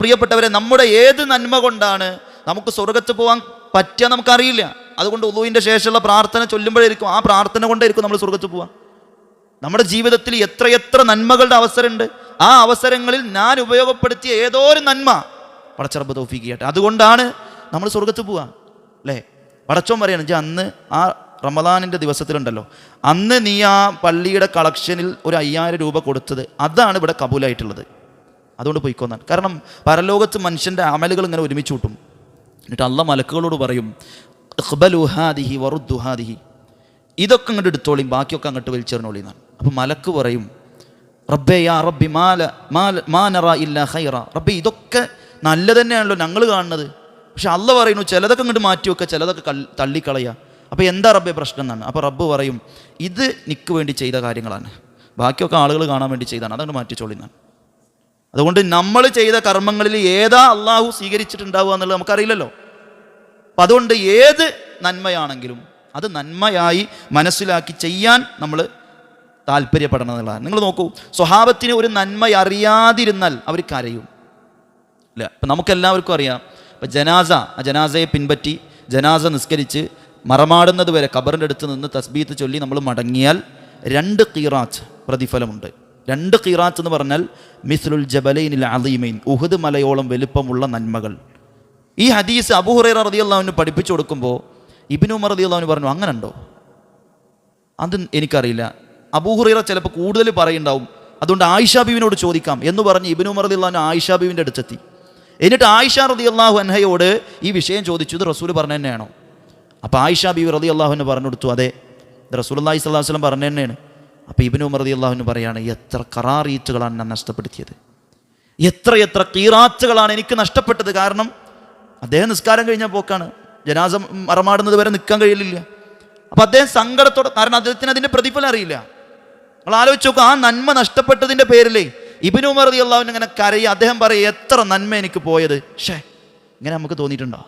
പ്രിയപ്പെട്ടവരെ, നമ്മുടെ ഏത് നന്മ കൊണ്ടാണ് നമുക്ക് സ്വർഗത്ത് പോകാൻ പറ്റുക നമുക്കറിയില്ല. അതുകൊണ്ട് ഉളൂവിൻ്റെ ശേഷമുള്ള പ്രാർത്ഥന ചൊല്ലുമ്പോഴായിരിക്കും, ആ പ്രാർത്ഥന കൊണ്ടായിരിക്കും നമ്മൾ സ്വർഗത്ത് പോവാം. നമ്മുടെ ജീവിതത്തിൽ എത്രയെത്ര നന്മകളുടെ അവസരമുണ്ട്. ആ അവസരങ്ങളിൽ ഞാൻ ഉപയോഗപ്പെടുത്തിയ ഏതോ ഒരു നന്മ പടച്ചറബ് തൗഫീഖ് ചെയ്യട്ടെ, അതുകൊണ്ടാണ് നമ്മൾ സ്വർഗത്ത് പോവുക അല്ലേ. പടച്ചോൻ പറയാണ്, അന്ന് ആ റമദാനിൻ്റെ ദിവസത്തിലുണ്ടല്ലോ, അന്ന് നീ ആ പള്ളിയുടെ കളക്ഷനിൽ ഒരു 5000 രൂപ കൊടുത്തത്, അതാണ് ഇവിടെ കബൂലായിട്ടുള്ളത്, അതുകൊണ്ട് പോയിക്കോന്നാണ്. കാരണം പരലോകത്ത് മനുഷ്യൻ്റെ അമലുകൾ ഇങ്ങനെ ഒരുമിച്ച് കൂട്ടും. എന്നിട്ട് അള്ളാഹ് മലക്കുകളോട് പറയും, ഇഖ്ബലു ഹാദിഹി വറുദ്ദു ഹാദിഹി, ഇതൊക്കെ അങ്ങോട്ട് എടുത്തോളിയും ബാക്കിയൊക്കെ അങ്ങോട്ട് വലിച്ചെറിഞ്ഞോളി എന്നാണ്. അപ്പം മലക്ക് പറയും, റബ്ബേ യാ റബ്ബി മാ നറാ ഇല്ലാ ഖൈറ, റബ്ബേ ഇതൊക്കെ നല്ല തന്നെയാണല്ലോ ഞങ്ങൾ കാണുന്നത്, പക്ഷെ അള്ളാഹ് പറയുന്നു ചിലതൊക്കെ അങ്ങോട്ട് മാറ്റി വെക്കുക, ചിലതൊക്കെ തള്ളിക്കളയുക. അപ്പോൾ എന്താ റബ്ബേ പ്രശ്നം എന്നാണ്. അപ്പോൾ റബ്ബ് പറയും, ഇത് നിക്ക് വേണ്ടി ചെയ്ത കാര്യങ്ങളാണ്, ബാക്കിയൊക്കെ ആളുകൾ കാണാൻ വേണ്ടി ചെയ്താണ്, അതങ്ങോട്ട് മാറ്റിച്ചോളി എന്നാണ്. അതുകൊണ്ട് നമ്മൾ ചെയ്ത കർമ്മങ്ങളിൽ ഏതാ അള്ളാഹു സ്വീകരിച്ചിട്ടുണ്ടാവുക എന്നുള്ളത് നമുക്കറിയില്ലല്ലോ. അപ്പം അതുകൊണ്ട് ഏത് നന്മയാണെങ്കിലും അത് നന്മയായി മനസ്സിലാക്കി ചെയ്യാൻ നമ്മൾ താല്പര്യപ്പെടണം എന്നുള്ളതാണ്. നിങ്ങൾ നോക്കൂ, സ്വഹാബത്തിന് ഒരു നന്മ അറിയാതിരുന്നാൽ അവർ കരയും അല്ല. അപ്പം നമുക്കെല്ലാവർക്കും അറിയാം, ഇപ്പം ജനാസയെ പിൻപറ്റി ജനാസ നിസ്കരിച്ച് മറമാടുന്നത് വരെ ഖബറിൻ്റെ അടുത്ത് നിന്ന് തസ്ബീത്ത് ചൊല്ലി നമ്മൾ മടങ്ങിയാൽ 2 ഖീറാത്ത് പ്രതിഫലമുണ്ട്. 2 ഖീറാത്ത് എന്ന് പറഞ്ഞാൽ മിസ്ലുൽ ജബലൈനിൽ അദീമൈൻ, ഉഹദ് മലയോളം വലുപ്പമുള്ള നന്മകൾ. ഈ ഹദീസ് അബൂ ഹുറൈറ റളിയല്ലാഹു അൻഹു പഠിപ്പിച്ചു കൊടുക്കുമ്പോൾ ഇബ്നു ഉമർ റളിയല്ലാഹു അൻഹു പറഞ്ഞു, അങ്ങനെ ഉണ്ടോ? അത് എനിക്കറിയില്ല. അബൂ ഹുറൈറ ചിലപ്പോൾ കൂടുതൽ പറയുണ്ടാവും, അതുകൊണ്ട് ആയിഷ ബീവിനോട് ചോദിക്കാം എന്ന് പറഞ്ഞ് ഇബ്നു ഉമർ റളിയല്ലാഹു അൻഹു ആയിഷ ബീവിൻ്റെ അടുത്തെത്തി. എന്നിട്ട് ആയിഷ റളിയല്ലാഹു അൻഹയോട് ഈ വിഷയം ചോദിച്ചു, ഇത് റസൂൽ പറഞ്ഞു തന്നെയാണോ? അപ്പോൾ ആയിഷ ബീവി റളിയല്ലാഹു അൻഹ പറഞ്ഞു കൊടുത്തു, അതെ ഇത് റസൂലുള്ളാഹി സ്വല്ലല്ലാഹു അലൈഹി വസല്ലം പറഞ്ഞു തന്നെയാണ്. അപ്പോൾ ഇബ്നു ഉമർ റളിയല്ലാഹു അൻഹു പറയാണ്, എത്ര ഖറാറീത്തുകളാണ് ഞാൻ നഷ്ടപ്പെടുത്തിയത്, എത്ര ഖീറാത്തുകളാണ് എനിക്ക് നഷ്ടപ്പെട്ടത്. കാരണം അദ്ദേഹം നിസ്കാരം കഴിഞ്ഞ പോക്കാണ്, ജനാസ മറമാടുന്നത് വരെ നിൽക്കാൻ കഴിയില്ല. അപ്പം അദ്ദേഹം സങ്കടത്തോടെ, കാരണം അദ്ദേഹത്തിന് അതിൻ്റെ പ്രതിഫലം അറിയില്ല. നിങ്ങൾ ആലോചിച്ച് നോക്കുക, ആ നന്മ നഷ്ടപ്പെട്ടതിൻ്റെ പേരിലേ ഇബ്നു ഉമർ റളിയല്ലാഹു അൻഹു ഇങ്ങനെ കരയുക. അദ്ദേഹം പറയും, എത്ര നന്മ എനിക്ക് പോയത്. ഇങ്ങനെ നമുക്ക് തോന്നിയിട്ടുണ്ടോ?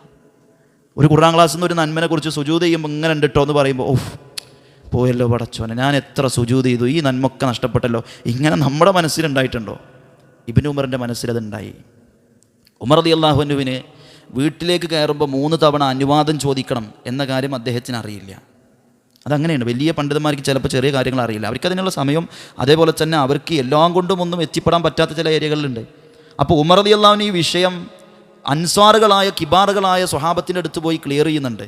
ഒരു ഖുർആൻ ക്ലാസ്സിൽ നിന്ന് ഒരു നന്മനെ കുറിച്ച് സുജൂദ് ചെയ്യുമ്പോൾ ഇങ്ങനെ ഉണ്ട് കേട്ടോ എന്ന് പറയുമ്പോൾ, ഓഹ് പോയല്ലോ പടച്ചോനെ, ഞാൻ എത്ര സുജൂദ് ചെയ്തു, ഈ നന്മൊക്കെ നഷ്ടപ്പെട്ടല്ലോ. ഇങ്ങനെ നമ്മുടെ മനസ്സിലുണ്ടായിട്ടുണ്ടോ? ഇബ്നു ഉമറിൻ്റെ മനസ്സിലതുണ്ടായി. ഉമർ റളിയല്ലാഹു അൻഹുവിന് വീട്ടിലേക്ക് കയറുമ്പോൾ 3 തവണ അനുവാദം ചോദിക്കണം എന്ന കാര്യം അദ്ദേഹത്തിന് അറിയില്ല. അതങ്ങനെയാണ്. വലിയ പണ്ഡിതന്മാർക്ക് ചിലപ്പോൾ ചെറിയ കാര്യങ്ങൾ അറിയില്ല, അവർക്ക് അതിനുള്ള സമയം, അതേപോലെ തന്നെ അവർക്ക് എല്ലാം കൊണ്ടും ഒന്നും എത്തിപ്പെടാൻ പറ്റാത്ത ചില ഏരിയകളിലുണ്ട്. അപ്പോൾ ഉമർ റളിയല്ലാഹു അൻഹു ഈ വിഷയം അൻസ്വാറുകളായ കിബാറുകളായ സ്വഹാബത്തിൻ്റെ അടുത്ത് പോയി ക്ലിയർ ചെയ്യുന്നുണ്ട്.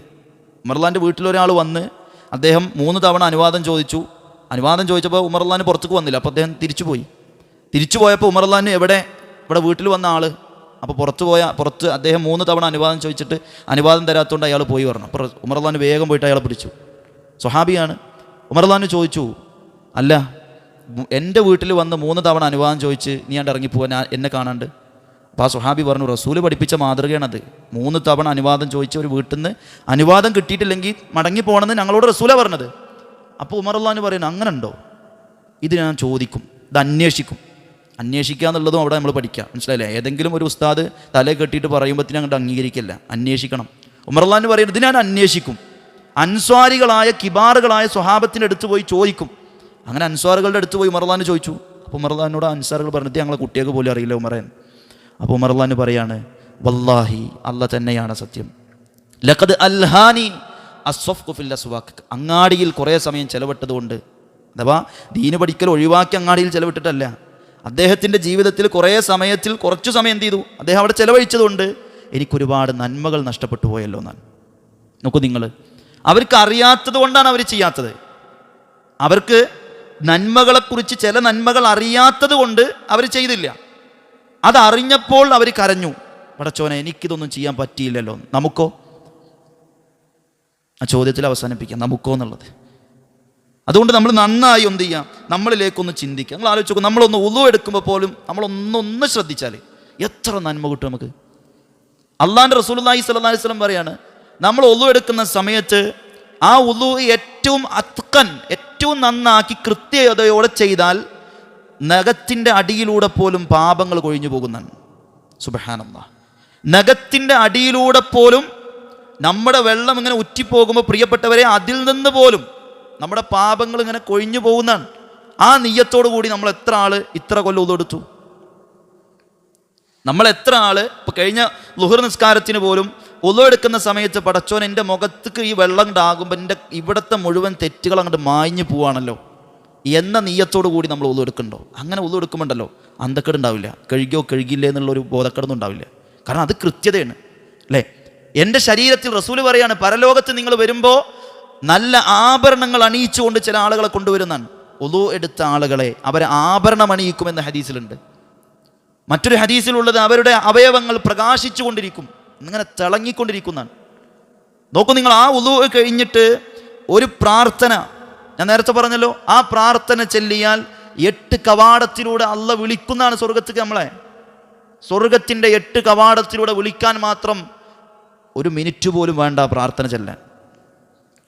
ഉമർലാൻ്റെ വീട്ടിലൊരാൾ വന്ന് അദ്ദേഹം 3 തവണ അനുവാദം ചോദിച്ചു. അനുവാദം ചോദിച്ചപ്പോൾ ഉമർലാന് പുറത്തേക്ക് വന്നില്ല. അപ്പോൾ അദ്ദേഹം തിരിച്ചു പോയപ്പോൾ ഉമർലാന് ഇവിടെ വീട്ടിൽ വന്ന ആൾ, അപ്പോൾ പുറത്ത് അദ്ദേഹം 3 തവണ അനുവാദം ചോദിച്ചിട്ട് അനുവാദം തരാത്തതുകൊണ്ട് അയാൾ പോയി പറഞ്ഞു. അപ്പോൾ ഉമർലാന് വേഗം പോയിട്ട് അയാളെ പിടിച്ചു. സ്വഹാബിയാണ്. ഉമർലാന് ചോദിച്ചു, അല്ല എൻ്റെ വീട്ടിൽ വന്ന് 3 തവണ അനുവാദം ചോദിച്ച് നീ ആണ്ട് ഇറങ്ങിപ്പോവാൻ എന്നെ കാണാണ്ട്. അപ്പോൾ ആ സ്വഹാബി പറഞ്ഞു, റസൂല് പഠിപ്പിച്ച മാതൃകയാണത്. 3 തവണ അനുവാദം ചോദിച്ച ഒരു വീട്ടിൽ നിന്ന് അനുവാദം കിട്ടിയിട്ടില്ലെങ്കിൽ മടങ്ങി പോകണമെന്ന് ഞങ്ങളോട് റസൂലാണ് പറഞ്ഞത്. അപ്പോൾ ഉമർ റളിയല്ലാഹു അൻഹു പറയുന്നു, അങ്ങനെ ഉണ്ടോ? ഇത് ഞാൻ ചോദിക്കും, ഇത് അന്വേഷിക്കുക എന്നുള്ളതും അവിടെ നമ്മൾ പഠിക്കുക, മനസ്സിലായില്ലേ? ഏതെങ്കിലും ഒരു ഉസ്താദ് തലയെ കെട്ടിയിട്ട് പറയുമ്പോഴത്തേനും അങ്ങോട്ട് അംഗീകരിക്കില്ല, അന്വേഷിക്കണം. ഉമർ റളിയല്ലാഹു അൻഹു പറയുന്നത്, ഇത് ഞാൻ അന്വേഷിക്കും, അൻസ്വാരികളായ കിബാറുകളായ സ്വഹാബത്തിൻ്റെ അടുത്ത് പോയി ചോദിക്കും. അങ്ങനെ അൻസ്വാറുകളുടെ അടുത്ത് പോയി ഉമർ റളിയല്ലാഹു അൻഹു ചോദിച്ചു. അപ്പോൾ ഉമർ റളിയല്ലാഹു അൻഹുവിനോട് അൻസാറുകൾ പറഞ്ഞിട്ട് ഞങ്ങളെ കുട്ടികൾക്ക് പോലും അറിയില്ല ഉമറേൻ. അപ്പോൾ ഉമർ റളിയല്ലാഹു അൻഹു പറയാണ്, വല്ലാഹി അല്ലാഹ് തന്നെയാണ് സത്യം, ലഖദ് അൽഹാനി അസ്സഫ്ഖു ഫിൽ അസ്വാഖ്, അങ്ങാടിയിൽ കുറേ സമയം ചെലവിട്ടതുകൊണ്ട്, അഥവാ ദീന് പഠിക്കൽ ഒഴിവാക്കി അങ്ങാടിയിൽ ചെലവിട്ടിട്ടല്ല, അദ്ദേഹത്തിൻ്റെ ജീവിതത്തിൽ കുറച്ചു സമയം എന്ത് ചെയ്തു, അദ്ദേഹം അവിടെ ചെലവഴിച്ചതുകൊണ്ട് എനിക്കൊരുപാട് നന്മകൾ നഷ്ടപ്പെട്ടു പോയല്ലോ എന്നാണ്. നോക്കൂ നിങ്ങൾ, അവർക്ക് അറിയാത്തത് കൊണ്ടാണ് അവർ ചെയ്യാത്തത്. അവർക്ക് നന്മകളെക്കുറിച്ച് ചില നന്മകൾ അറിയാത്തത് കൊണ്ട് അവർ ചെയ്തില്ല. അതറിഞ്ഞപ്പോൾ അവർ കരഞ്ഞു, പടച്ചോനെ എനിക്കിതൊന്നും ചെയ്യാൻ പറ്റിയില്ലല്ലോ. നമുക്കോ? ആ ചോദ്യത്തിൽ അവസാനിപ്പിക്കാം, നമുക്കോ എന്നുള്ളത്. അതുകൊണ്ട് നമ്മൾ നന്നായി എന്ത് ചെയ്യാം, നമ്മളിലേക്കൊന്ന് ചിന്തിക്കുക. നിങ്ങൾ ആലോചിച്ച് നോക്കും, നമ്മളൊന്ന് ഉളു എടുക്കുമ്പോൾ പോലും നമ്മളൊന്ന് ശ്രദ്ധിച്ചാൽ എത്ര നന്മ കിട്ടും നമുക്ക്. അള്ളാഹുവിൻ്റെ റസൂലുള്ളാഹി സ്വല്ലല്ലാഹി അലൈഹി വസല്ലം പറയാണ്, നമ്മൾ ഉളു എടുക്കുന്ന സമയത്ത് ആ ഉളു ഏറ്റവും നന്നാക്കി കൃത്യതയോടെ ചെയ്താൽ നഖത്തിൻ്റെ അടിയിലൂടെ പോലും പാപങ്ങൾ കൊഴിഞ്ഞു പോകുന്നതാണ്. സുബ്ഹാനല്ലാഹ്. നഖത്തിൻ്റെ അടിയിലൂടെ പോലും നമ്മുടെ വെള്ളം ഇങ്ങനെ ഉറ്റിപ്പോകുമ്പോൾ പ്രിയപ്പെട്ടവരെ, അതിൽ നിന്ന് പോലും നമ്മുടെ പാപങ്ങൾ ഇങ്ങനെ കൊഴിഞ്ഞു പോകുന്നതാണ്. ആ നിയ്യത്തോടു കൂടി നമ്മൾ എത്ര ആൾ ഇത്ര കൊല്ലം ഉളു എടുത്തു? നമ്മൾ എത്ര ആള് ഇപ്പോൾ കഴിഞ്ഞ ളുഹർ നിസ്കാരത്തിന് പോലും ഉളു എടുക്കുന്ന സമയത്ത് പടച്ചോൻ എൻ്റെ മുഖത്തേക്ക് ഈ വെള്ളം ഉണ്ടാകുമ്പോൾ എൻ്റെ ഇവിടുത്തെ മുഴുവൻ തെറ്റുകൾ അങ്ങോട്ട് മാഞ്ഞു പോവാണല്ലോ എന്ന നീയത്തോടു കൂടി നമ്മൾ ഉളു എടുക്കണ്ടോ? അങ്ങനെ ഉളു എടുക്കുമ്പോണ്ടല്ലോ അന്തക്കേട് ഉണ്ടാവില്ല, കഴുകിയില്ലേ എന്നുള്ളൊരു ബോധക്കേടൊന്നും ഉണ്ടാവില്ല. കാരണം അത് കൃത്യതയാണ് അല്ലേ? എൻ്റെ ശരീരത്തിൽ റസൂല് പറയാണ്, പരലോകത്ത് നിങ്ങൾ വരുമ്പോൾ നല്ല ആഭരണങ്ങൾ അണിയിച്ചുകൊണ്ട് ചില ആളുകളെ കൊണ്ടുവരുന്നതാണ്. ഉളു എടുത്ത ആളുകളെ അവരെ ആഭരണം അണിയിക്കുമെന്ന ഹദീസിലുണ്ട്. മറ്റൊരു ഹദീസിലുള്ളത് അവരുടെ അവയവങ്ങൾ പ്രകാശിച്ചു കൊണ്ടിരിക്കും, ഇങ്ങനെ തിളങ്ങിക്കൊണ്ടിരിക്കുന്നതാണ്. നോക്കൂ നിങ്ങൾ, ആ ഉളു കഴിഞ്ഞിട്ട് ഒരു പ്രാർത്ഥന, ഞാൻ നേരത്തെ പറഞ്ഞല്ലോ, ആ പ്രാർത്ഥന ചെല്ലിയാൽ 8 കവാടത്തിലൂടെ അള്ള വിളിക്കുന്നതാണ് സ്വർഗത്തേക്ക് നമ്മളെ. സ്വർഗത്തിൻ്റെ 8 കവാടത്തിലൂടെ വിളിക്കാൻ മാത്രം 1 മിനിറ്റ് പോലും വേണ്ട പ്രാർത്ഥന ചെല്ലാൻ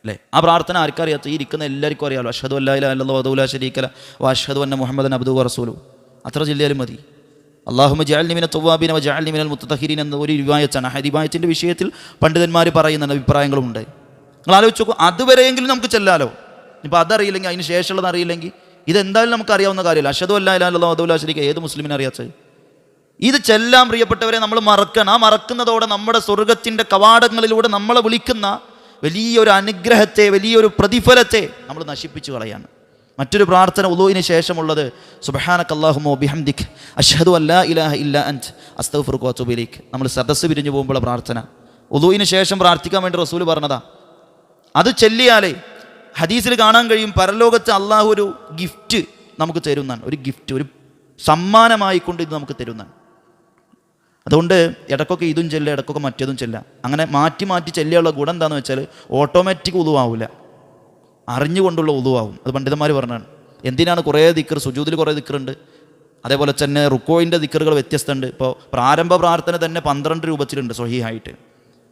അല്ലേ? ആ പ്രാർത്ഥന ആർക്കറിയാത്ത? ഈ ഇരിക്കുന്ന എല്ലാവർക്കും അറിയാമല്ലോ. അഷ്ഹദു അല്ലാ ഇലാഹ ഇല്ലല്ലാഹു വഹ്ദഹു ലാ ശരീക ലഹു വഅഷ്ഹദു അന്ന മുഹമ്മദൻ അബ്ദുഹു വറസൂലുഹു. അത്ര ചൊല്ലിയാലും മതി. അല്ലാഹുമ്മ ജഅൽനി മിനൽ തവ്വാബീന വജഅൽനി മിനൽ മുത്തതഹിരീൻ എന്ന ഒരു റിവായത്താണ്. ആ റിവായത്തിൻ്റെ വിഷയത്തിൽ പണ്ഡിതന്മാർ പറയുന്ന അഭിപ്രായങ്ങളുമുണ്ട്. നിങ്ങൾ ആലോചിച്ച് നോക്കൂ, അതുവരെയെങ്കിലും നമുക്ക് ചെല്ലാലോ. ഇപ്പോൾ അതറിയില്ലെങ്കിൽ, അതിന് ശേഷമുള്ളത് അറിയില്ലെങ്കിൽ, ഇതെന്തായാലും നമുക്ക് അറിയാവുന്ന കാര്യമല്ല. അഷ്ഹദു അല്ലാ ഇലാഹ ഇല്ലല്ലാഹു വഹ്ദഹു ലാ ശരീക, ഏത് മുസ്ലിമിനെ അറിയാത്തത്? ഇത് ചെല്ലാൻ പ്രിയപ്പെട്ടവരെ നമ്മൾ മറക്കണം. ആ മറക്കുന്നതോടെ നമ്മുടെ സ്വർഗത്തിൻ്റെ കവാടങ്ങളിലൂടെ നമ്മളെ വിളിക്കുന്ന വലിയൊരു അനുഗ്രഹത്തെ, വലിയൊരു പ്രതിഫലത്തെ നമ്മൾ നശിപ്പിച്ചു കളയാണ്. മറ്റൊരു പ്രാർത്ഥന ഉളൂഇന് ശേഷമുള്ളത് സുബ്ഹാനക അല്ലാഹുമ്മ വബിഹംദിക അഷ്ഹദു അല്ലാ ഇലാഹ ഇല്ലാ അൻത അസ്തഗ്ഫിറുക വഅതൂബു ഇലൈക്. നമ്മൾ സദസ്സ് പിരിഞ്ഞു പോകുമ്പോൾ പ്രാർത്ഥന ഉളൂഇന് ശേഷം പ്രാർത്ഥിക്കാൻ വേണ്ടി റസൂൽ പറഞ്ഞതാ. അത് ചെല്ലിയാലേ ഹദീസിൽ കാണാൻ കഴിയും, പരലോകത്ത് അള്ളാഹു ഒരു ഗിഫ്റ്റ് നമുക്ക് തരുന്നതാണ്. ഒരു ഗിഫ്റ്റ്, ഒരു സമ്മാനമായിക്കൊണ്ട് ഇത് നമുക്ക് തരുന്നതാണ്. അതുകൊണ്ട് ഇടയ്ക്കൊക്കെ ഇതും ചെല്ലുക, ഇടയ്ക്കൊക്കെ മറ്റേതും ചെല്ലുക. അങ്ങനെ മാറ്റി മാറ്റി ചെല്ലിയുള്ള ഗുണം എന്താണെന്ന് വെച്ചാൽ ഓട്ടോമാറ്റിക് ഉളുവാവില്ല, അറിഞ്ഞുകൊണ്ടുള്ള ഉളുവാവും. അത് പണ്ഡിതന്മാർ പറഞ്ഞാണ്. എന്തിനാണ് കുറേ ദിക്ർ, സുജൂദിൽ കുറേ ദിക്റുണ്ട്, അതേപോലെ തന്നെ റുക്കോയിൻ്റെ ദിക്റുകൾ വ്യത്യസ്തമുണ്ട്. ഇപ്പോൾ പ്രാരംഭ പ്രാർത്ഥന തന്നെ 12 രൂപത്തിലുണ്ട് സ്വഹീഹായിട്ട്.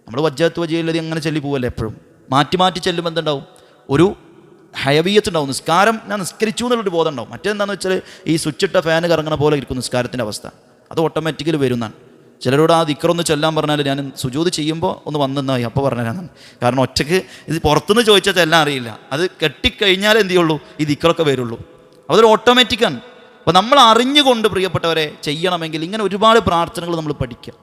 നമ്മൾ വജ്ജത്ത് വജീലതി അങ്ങനെ ചെല്ലി പോവല്ലേ എപ്പോഴും. മാറ്റി മാറ്റി ചെല്ലുമ്പോൾ എന്തുണ്ടാവും? ഒരു ഹയവീയത്ത് ഉണ്ടാവും. നിസ്കാരം ഞാൻ നിസ്കരിച്ചു എന്നുള്ളൊരു ബോധം ഉണ്ടാവും. മറ്റേന്താണെന്ന് വെച്ചാൽ ഈ സ്വിച്ചിട്ട ഫാന് കറങ്ങണ പോലെ ഇരിക്കും നിസ്കാരത്തിൻ്റെ അവസ്ഥ. അത് ഓട്ടോമാറ്റിക്കലി വരുന്നതാണ്. ചിലരോട് ആ ദിക്റൊന്ന് ചെല്ലാൻ പറഞ്ഞാൽ ഞാൻ സുജൂദ് ചെയ്യുമ്പോൾ ഒന്ന് വന്നെന്നായി അപ്പോൾ പറഞ്ഞുതരാൻ. കാരണം ഒറ്റയ്ക്ക് ഇത് പുറത്തുനിന്ന് ചോദിച്ചാൽ ചെല്ലാൻ അറിയില്ല. അത് കെട്ടിക്കഴിഞ്ഞാൽ എന്ത് ചെയ്യുള്ളൂ? ഈ ദിക്റൊക്കെ വരുള്ളൂ. അതൊരു ഓട്ടോമാറ്റിക്കാണ്. അപ്പോൾ നമ്മൾ അറിഞ്ഞുകൊണ്ട് പ്രിയപ്പെട്ടവരെ ചെയ്യണമെങ്കിൽ ഇങ്ങനെ ഒരുപാട് പ്രാർത്ഥനകൾ നമ്മൾ പഠിക്കുക.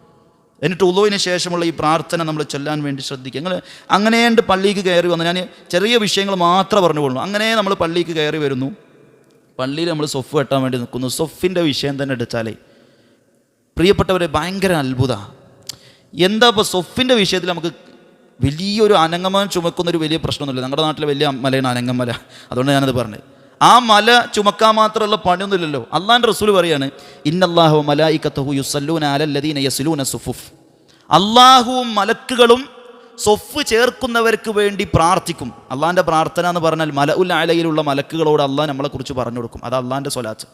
എന്നിട്ട് ഉളുവിന് ശേഷമുള്ള ഈ പ്രാർത്ഥന നമ്മൾ ചൊല്ലാൻ വേണ്ടി ശ്രദ്ധിക്കുക. നിങ്ങൾ അങ്ങനെയുണ്ട് പള്ളിക്ക് കയറി വന്നു. ഞാൻ ചെറിയ വിഷയങ്ങൾ മാത്രമേ പറഞ്ഞുകൊള്ളൂ. അങ്ങനെ നമ്മൾ പള്ളിക്ക് കയറി വരുന്നു, പള്ളിയിൽ നമ്മൾ സൊഫ് കെട്ടാൻ വേണ്ടി നിൽക്കുന്നു. സൊഫിൻ്റെ വിഷയം തന്നെ എടുത്താലേ പ്രിയപ്പെട്ടവരെ ഭയങ്കര അത്ഭുത. എന്താ ഇപ്പോൾ സൊഫിൻ്റെ വിഷയത്തിൽ നമുക്ക് വലിയൊരു അനങ്ങമം ചുമക്കുന്നൊരു വലിയ പ്രശ്നമൊന്നുമില്ല. ഞങ്ങളുടെ നാട്ടിലെ വലിയ മലയാണ് അനങ്ങമല. അതുകൊണ്ട് ഞാനത് പറഞ്ഞത്. ആ മല ചുമക്കാൻ മാത്രമുള്ള പണിയൊന്നുമില്ലല്ലോ. അള്ളാൻ്റെ റസൂൽ പറയാണ്, ഇന്നല്ലാഹു മലായികത്തുഹു യുസല്ലൂന അലല്ലദീന യസ്ലൂന സുഫുഫ്. അള്ളാഹുവും മലക്കുകളും സൊഫ് ചേർക്കുന്നവർക്ക് വേണ്ടി പ്രാർത്ഥിക്കും. അള്ളാൻ്റെ പ്രാർത്ഥന എന്ന് പറഞ്ഞാൽ മലഉൽ അലയിലുള്ള മലക്കുകളോട് അള്ളാഹ് നമ്മളെക്കുറിച്ച് പറഞ്ഞു കൊടുക്കും. അത് അള്ളാൻ്റെ സ്വലാത്ത്.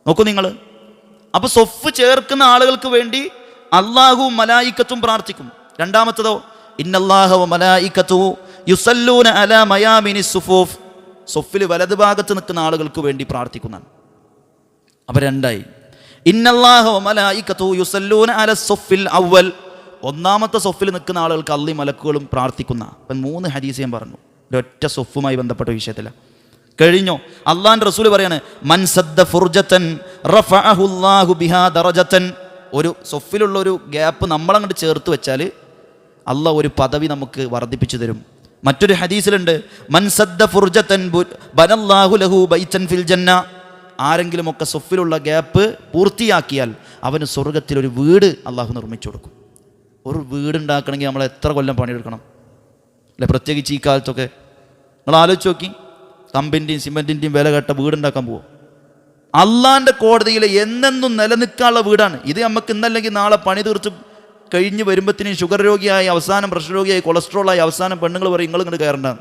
നോക്കൂ നിങ്ങൾ, അപ്പോൾ സൊഫ് ചേർക്കുന്ന ആളുകൾക്ക് വേണ്ടി അള്ളാഹുവും മലായിക്കത്തും പ്രാർത്ഥിക്കും. രണ്ടാമത്തതോ, ഇന്നല്ലാഹു മലായികത്തുഹു യുസല്ലൂന അലാ മയാമിനി സുഫൂഫ്. സൊഫിൽ വലത് ഭാഗത്ത് നിൽക്കുന്ന ആളുകൾക്ക് വേണ്ടി പ്രാർത്ഥിക്കുന്നതാണ്. അപ്പോൾ രണ്ടായി. ഇന്നല്ലാഹു മലായികത്തുഹു യുസല്ലൂന അല സൊഫിൽ അവൽ. ഒന്നാമത്തെ സൊഫിൽ നിൽക്കുന്ന ആളുകൾക്ക് അള്ളി മലക്കുകളും പ്രാർത്ഥിക്കുന്ന. അപ്പം 3 ഹദീസ് ഞാൻ പറഞ്ഞു ഒരൊറ്റ സൊഫുമായി ബന്ധപ്പെട്ട വിഷയത്തിലാണ്. കഴിഞ്ഞോ? അള്ളാൻ്റെ റസൂൽ പറയാണ്, മൻ സദ്ദ ഫുർജതൻ റഫഅഹുല്ലാഹു ബിഹാ ദറജതൻ. ഒരു സൊഫിലുള്ള ഒരു ഗ്യാപ്പ് നമ്മളങ്ങോട്ട് ചേർത്ത് വെച്ചാൽ അള്ളാഹ് ഒരു പദവി നമുക്ക് വർദ്ധിപ്പിച്ചു തരും. മറ്റൊരു ഹദീസിലുണ്ട്, മൻ സദ്ദ ഫുർജതൻ ബനല്ലാഹു ലഹു ബൈതൻ ഫിൽ ജന്ന. ആരെങ്കിലുമൊക്കെ സൊഫിലുള്ള ഗ്യാപ്പ് പൂർത്തിയാക്കിയാൽ അവന് സ്വർഗത്തിലൊരു വീട് അള്ളാഹു നിർമ്മിച്ചു കൊടുക്കും. ഒരു വീടുണ്ടാക്കണമെങ്കിൽ നമ്മൾ എത്ര കൊല്ലം പണിയെടുക്കണം അല്ലെ? പ്രത്യേകിച്ച് ഈ കാലത്തൊക്കെ നിങ്ങൾ ആലോചിച്ച് നോക്കി. കമ്പിൻ്റെയും സിമെൻറ്റിൻ്റെയും വില കേട്ട വീടുണ്ടാക്കാൻ പോവും. അള്ളാൻ്റെ കോടതിയിൽ എന്നെന്നും നിലനിൽക്കാനുള്ള വീടാണ് ഇത്. നമുക്ക് ഇന്നല്ലെങ്കിൽ നാളെ പണി തീർച്ച് കഴിഞ്ഞ് വരുമ്പോഴത്തേനും ഷുഗർ രോഗിയായി, അവസാനം പ്രഷർ രോഗിയായി, കൊളസ്ട്രോളായി, അവസാനം പെണ്ണുങ്ങൾ പറയും നിങ്ങൾ ഇങ്ങോട്ട് കയറേണ്ടതാണ്.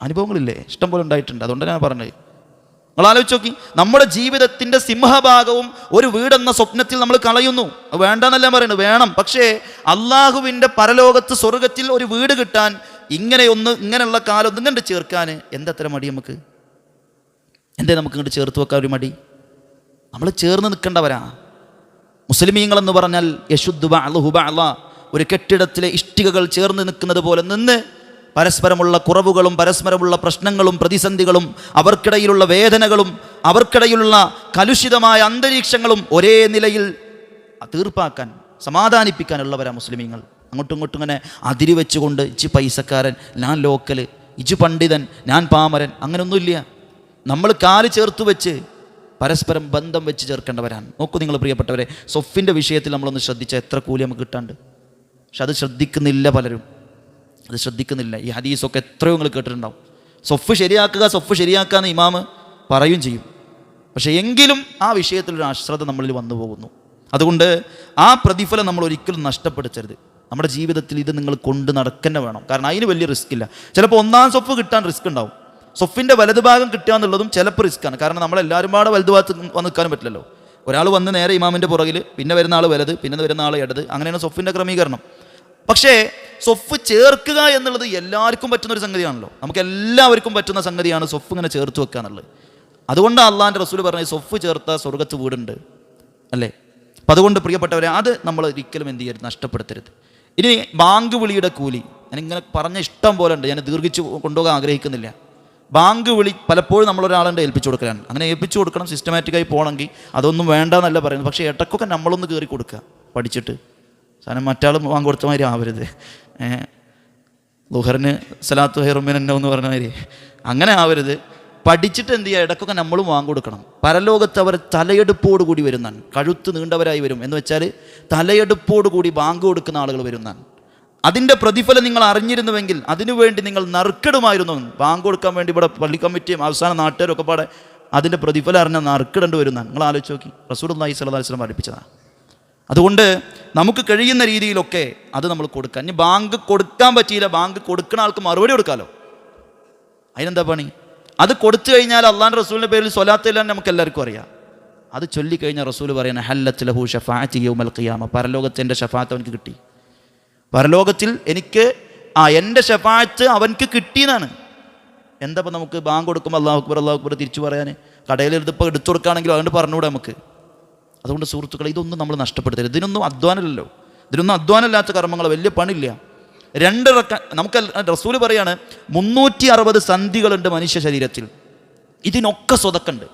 അനുഭവങ്ങളില്ലേ? ഇഷ്ടം പോലെ ഉണ്ടായിട്ടുണ്ട്. അതുകൊണ്ടാണ് ഞാൻ പറഞ്ഞത്. നിങ്ങൾ ആലോചിച്ച് നോക്കി, നമ്മുടെ ജീവിതത്തിൻ്റെ സിംഹഭാഗവും ഒരു വീടെന്ന സ്വപ്നത്തിൽ നമ്മൾ കളയുന്നു. വേണ്ടെന്നല്ല പറയുന്നത്, വേണം. പക്ഷേ അള്ളാഹുവിൻ്റെ പരലോകത്ത് സ്വർഗത്തിൽ ഒരു വീട് കിട്ടാൻ ഇങ്ങനെയുള്ള കാലം ഒന്നും കണ്ട് ചേർക്കാൻ എന്തത്ര മടി നമുക്ക്? എന്തേ നമുക്ക് ഇങ്ങോട്ട് ചേർത്ത് വെക്കാൻ ഒരു മടി? നമ്മൾ ചേർന്ന് നിൽക്കേണ്ടവരാ. മുസ്ലിമീങ്ങളെന്ന് പറഞ്ഞാൽ യശുദ്ധ ബഅ്ളുഹു ഒരു കെട്ടിടത്തിലെ ഇഷ്ടികകൾ ചേർന്ന് നിൽക്കുന്നത് പോലെ നിന്ന് പരസ്പരമുള്ള കുറവുകളും പരസ്പരമുള്ള പ്രശ്നങ്ങളും പ്രതിസന്ധികളും അവർക്കിടയിലുള്ള വേദനകളും അവർക്കിടയിലുള്ള കലുഷിതമായ അന്തരീക്ഷങ്ങളും ഒരേ നിലയിൽ തീർപ്പാക്കാൻ സമാധാനിപ്പിക്കാനുള്ളവരാ മുസ്ലിമീങ്ങൾ. അങ്ങോട്ടും ഇങ്ങോട്ടും ഇങ്ങനെ അതിരി വെച്ചുകൊണ്ട് ഇച്ച് പൈസക്കാരൻ, ഞാൻ ലോക്കൽ, ഇച്ച് പണ്ഡിതൻ, ഞാൻ പാമരൻ, അങ്ങനെയൊന്നുമില്ല. നമ്മൾ കാല് ചേർത്ത് വെച്ച് പരസ്പരം ബന്ധം വെച്ച് ചേർക്കേണ്ടവരാണ്. നോക്കൂ നിങ്ങൾ പ്രിയപ്പെട്ടവരെ, സൊഫിൻ്റെ വിഷയത്തിൽ നമ്മളൊന്ന് ശ്രദ്ധിച്ചാൽ എത്ര കൂലി നമുക്ക് കിട്ടാണ്ട്. പക്ഷെ അത് ശ്രദ്ധിക്കുന്നില്ല പലരും, അത് ശ്രദ്ധിക്കുന്നില്ല. ഈ ഹദീസൊക്കെ എത്രയോ നിങ്ങൾ കേട്ടിട്ടുണ്ടാവും. സൊഫ് ശരിയാക്കുക, സൊഫ് ശരിയാക്കുക എന്ന് ഇമാമ് പറയുകയും ചെയ്യും. പക്ഷേ എങ്കിലും ആ വിഷയത്തിലൊരു അശ്രദ്ധ നമ്മളിൽ വന്നു പോകുന്നു. അതുകൊണ്ട് ആ പ്രതിഫലം നമ്മൾ ഒരിക്കലും നഷ്ടപ്പെടുത്തരുത്. നമ്മുടെ ജീവിതത്തിൽ ഇത് നിങ്ങൾ കൊണ്ട് നടക്കന്നെ വേണം. കാരണം അതിന് വലിയ റിസ്ക് ഇല്ല. ചിലപ്പോൾ ഒന്നാം സൊഫ് കിട്ടാൻ റിസ്ക് ഉണ്ടാവും. സൊഫിൻ്റെ വലത് ഭാഗം കിട്ടുക എന്നുള്ളതും ചിലപ്പോൾ റിസ്ക്കാണ്. കാരണം നമ്മളെല്ലാവരും പാടെ വലത് ഭാഗത്ത് വന്ന് നിൽക്കാനും പറ്റില്ലല്ലോ. ഒരാൾ വന്ന് നേരെ ഇമാമിൻ്റെ പുറകിൽ, പിന്നെ വരുന്ന ആൾ വലത്, പിന്നെ വരുന്ന ആൾ ഇടത്, അങ്ങനെയാണ് സൊഫിൻ്റെ ക്രമീകരണം. പക്ഷേ സൊഫ് ചേർക്കുക എന്നുള്ളത് എല്ലാവർക്കും പറ്റുന്നൊരു സംഗതിയാണല്ലോ. നമുക്ക് എല്ലാവർക്കും പറ്റുന്ന സംഗതിയാണ് സൊഫ് ഇങ്ങനെ ചേർത്ത് വെക്കുക എന്നുള്ളത്. അതുകൊണ്ട് അള്ളാഹിൻ്റെ റസൂൽ പറഞ്ഞത് സൊഫ് ചേർത്ത സ്വർഗത്ത് വീടുണ്ട് അല്ലേ. അപ്പം അതുകൊണ്ട് പ്രിയപ്പെട്ടവരെ, അത് നമ്മൾ ഒരിക്കലും എന്ത് ചെയ്യരുത്, നഷ്ടപ്പെടുത്തരുത്. ഇനി ബാങ്ക് വിളിയുടെ കൂലി ഞാനിങ്ങനെ പറഞ്ഞ ഇഷ്ടം പോലെ ഉണ്ട്, ഞാൻ ദീർഘിച്ച് കൊണ്ടുപോകാൻ ആഗ്രഹിക്കുന്നില്ല. ബാങ്ക് വിളി പലപ്പോഴും നമ്മളൊരാളുടെ ഏൽപ്പിച്ചു കൊടുക്കലാണ്. അങ്ങനെ ഏൽപ്പിച്ചു കൊടുക്കണം, സിസ്റ്റമാറ്റിക്കായി പോകണമെങ്കിൽ. അതൊന്നും വേണ്ടെന്നല്ല പറയുന്നത്. പക്ഷേ ഇടയ്ക്കൊക്കെ നമ്മളൊന്ന് കയറി കൊടുക്കുക പഠിച്ചിട്ട്. സാധനം മറ്റാൾ ബാങ്ക് കൊടുത്ത മാതിരി ആവരുത്. ലുഹറിന് സലാത്തു ഹൈറുമിനന്നോ എന്ന് പറഞ്ഞ മാതിരി അങ്ങനെ ആവരുത്. പഠിച്ചിട്ട് എന്ത് ചെയ്യുക, ഇടയ്ക്കൊക്കെ നമ്മളും വാങ്ങി കൊടുക്കണം. പരലോകത്ത് അവർ തലയെടുപ്പോട് കൂടി വരുന്നതാണ്. കഴുത്ത് നീണ്ടവരായി വരും എന്ന് വെച്ചാൽ തലയെടുപ്പോട് കൂടി ബാങ്ക് കൊടുക്കുന്ന ആളുകൾ വരുന്നതാണ്. അതിൻ്റെ പ്രതിഫലം നിങ്ങൾ അറിഞ്ഞിരുന്നുവെങ്കിൽ അതിനുവേണ്ടി നിങ്ങൾ നറുക്കിടുമായിരുന്നു. ബാങ്ക് കൊടുക്കാൻ വേണ്ടി ഇവിടെ പള്ളി കമ്മിറ്റിയും അവസാന നാട്ടുകാരും ഒക്കെ പാടെ അതിൻ്റെ പ്രതിഫലം അറിഞ്ഞാൽ നറുക്കിടേണ്ടി വരുന്നതാണ്. നിങ്ങൾ ആലോചിച്ച് നോക്കി, റസൂലുള്ളാഹി സ്വല്ലല്ലാഹു അലൈഹി വസല്ലം പഠിപ്പിച്ചതാണ്. അതുകൊണ്ട് നമുക്ക് കഴിയുന്ന രീതിയിലൊക്കെ അത് നമ്മൾ കൊടുക്കാം. ഇനി ബാങ്ക് കൊടുക്കാൻ പറ്റിയില്ല, ബാങ്ക് കൊടുക്കുന്ന ആൾക്ക് മറുപടി കൊടുക്കാമല്ലോ. അതിനെന്താ പണി? അത് കൊടുത്തു കഴിഞ്ഞാൽ അള്ളാഹുവിൻ്റെ റസൂലിൻ്റെ പേരിൽ സ്വലാത്ത് ഇല്ലാന്ന് നമുക്ക് എല്ലാവർക്കും അറിയാം. അത് ചൊല്ലിക്കഴിഞ്ഞാൽ റസൂൽ പറയുന്നത് ഹല്ലത്ത് ലഹു ഷഫാഅത്തി യൗമൽ ഖിയാമ, പരലോകത്ത് എൻ്റെ ഷഫാഅത്ത് അവനക്ക് കിട്ടി. പരലോകത്തിൽ എനിക്ക് എൻ്റെ ഷഫാഅത്ത് അവനക്ക് കിട്ടിയെന്നാണ്. എന്താ ഇപ്പം നമുക്ക് ബാങ്ക് കൊടുക്കുമ്പോൾ അല്ലാഹു അക്ബർ തിരിച്ചു പറയാൻ കടയിൽ ഇതിപ്പോൾ എടുത്തു കൊടുക്കുകയാണെങ്കിലും അതുകൊണ്ട് പറഞ്ഞുകൂടെ നമുക്ക്. അതുകൊണ്ട് സുഹൃത്തുക്കളെ, ഇതൊന്നും നമ്മൾ നഷ്ടപ്പെടുത്തരുത്. ഇതിനൊന്നും അധ്വാനമല്ലല്ലോ, ഇതിനൊന്നും അധ്വാനമില്ലാത്ത കർമ്മങ്ങൾ, വലിയ പണിയില്ല. 2 നമുക്ക് റസൂല് പറയാണ് 360 സന്ധികളുണ്ട് മനുഷ്യ ശരീരത്തിൽ. ഇതിനൊക്കെ സ്വതക്കുണ്ട്.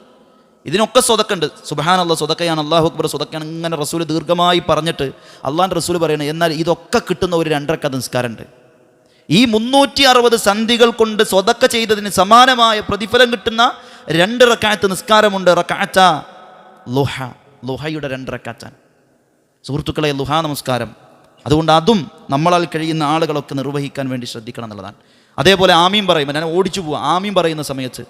സുബ്ഹാനല്ലാഹ്, സ്വതക്കയാണ്, അല്ലാഹു അക്ബർ സ്വതക്കയാണ്. ഇങ്ങനെ റസൂല് ദീർഘമായി പറഞ്ഞിട്ട് അള്ളാഹിൻ്റെ റസൂല് പറയണേ, എന്നാൽ ഇതൊക്കെ കിട്ടുന്ന ഒരു 2 റക്അത്ത് നിസ്കാരമുണ്ട്. ഈ 360 സന്ധികൾ കൊണ്ട് സ്വതക്ക ചെയ്തതിന് സമാനമായ പ്രതിഫലം കിട്ടുന്ന 2 റക്അത്ത് നിസ്കാരമുണ്ട്. റക്അത്ത ളുഹ, ളുഹയുടെ 2 റക്അത്താണ് സുഹൃത്തുക്കളെ, ളുഹ നമസ്കാരം. അതുകൊണ്ട് അതും നമ്മളാൽ കഴിയുന്ന ആളുകളൊക്കെ നിർവഹിക്കാൻ വേണ്ടി ശ്രദ്ധിക്കണം എന്നുള്ളതാണ്. അതേപോലെ ആമീൻ പറയുമ്പോൾ, ഞാൻ ഓടിച്ചു പോവാം, ആമീൻ പറയുന്ന സമയത്ത്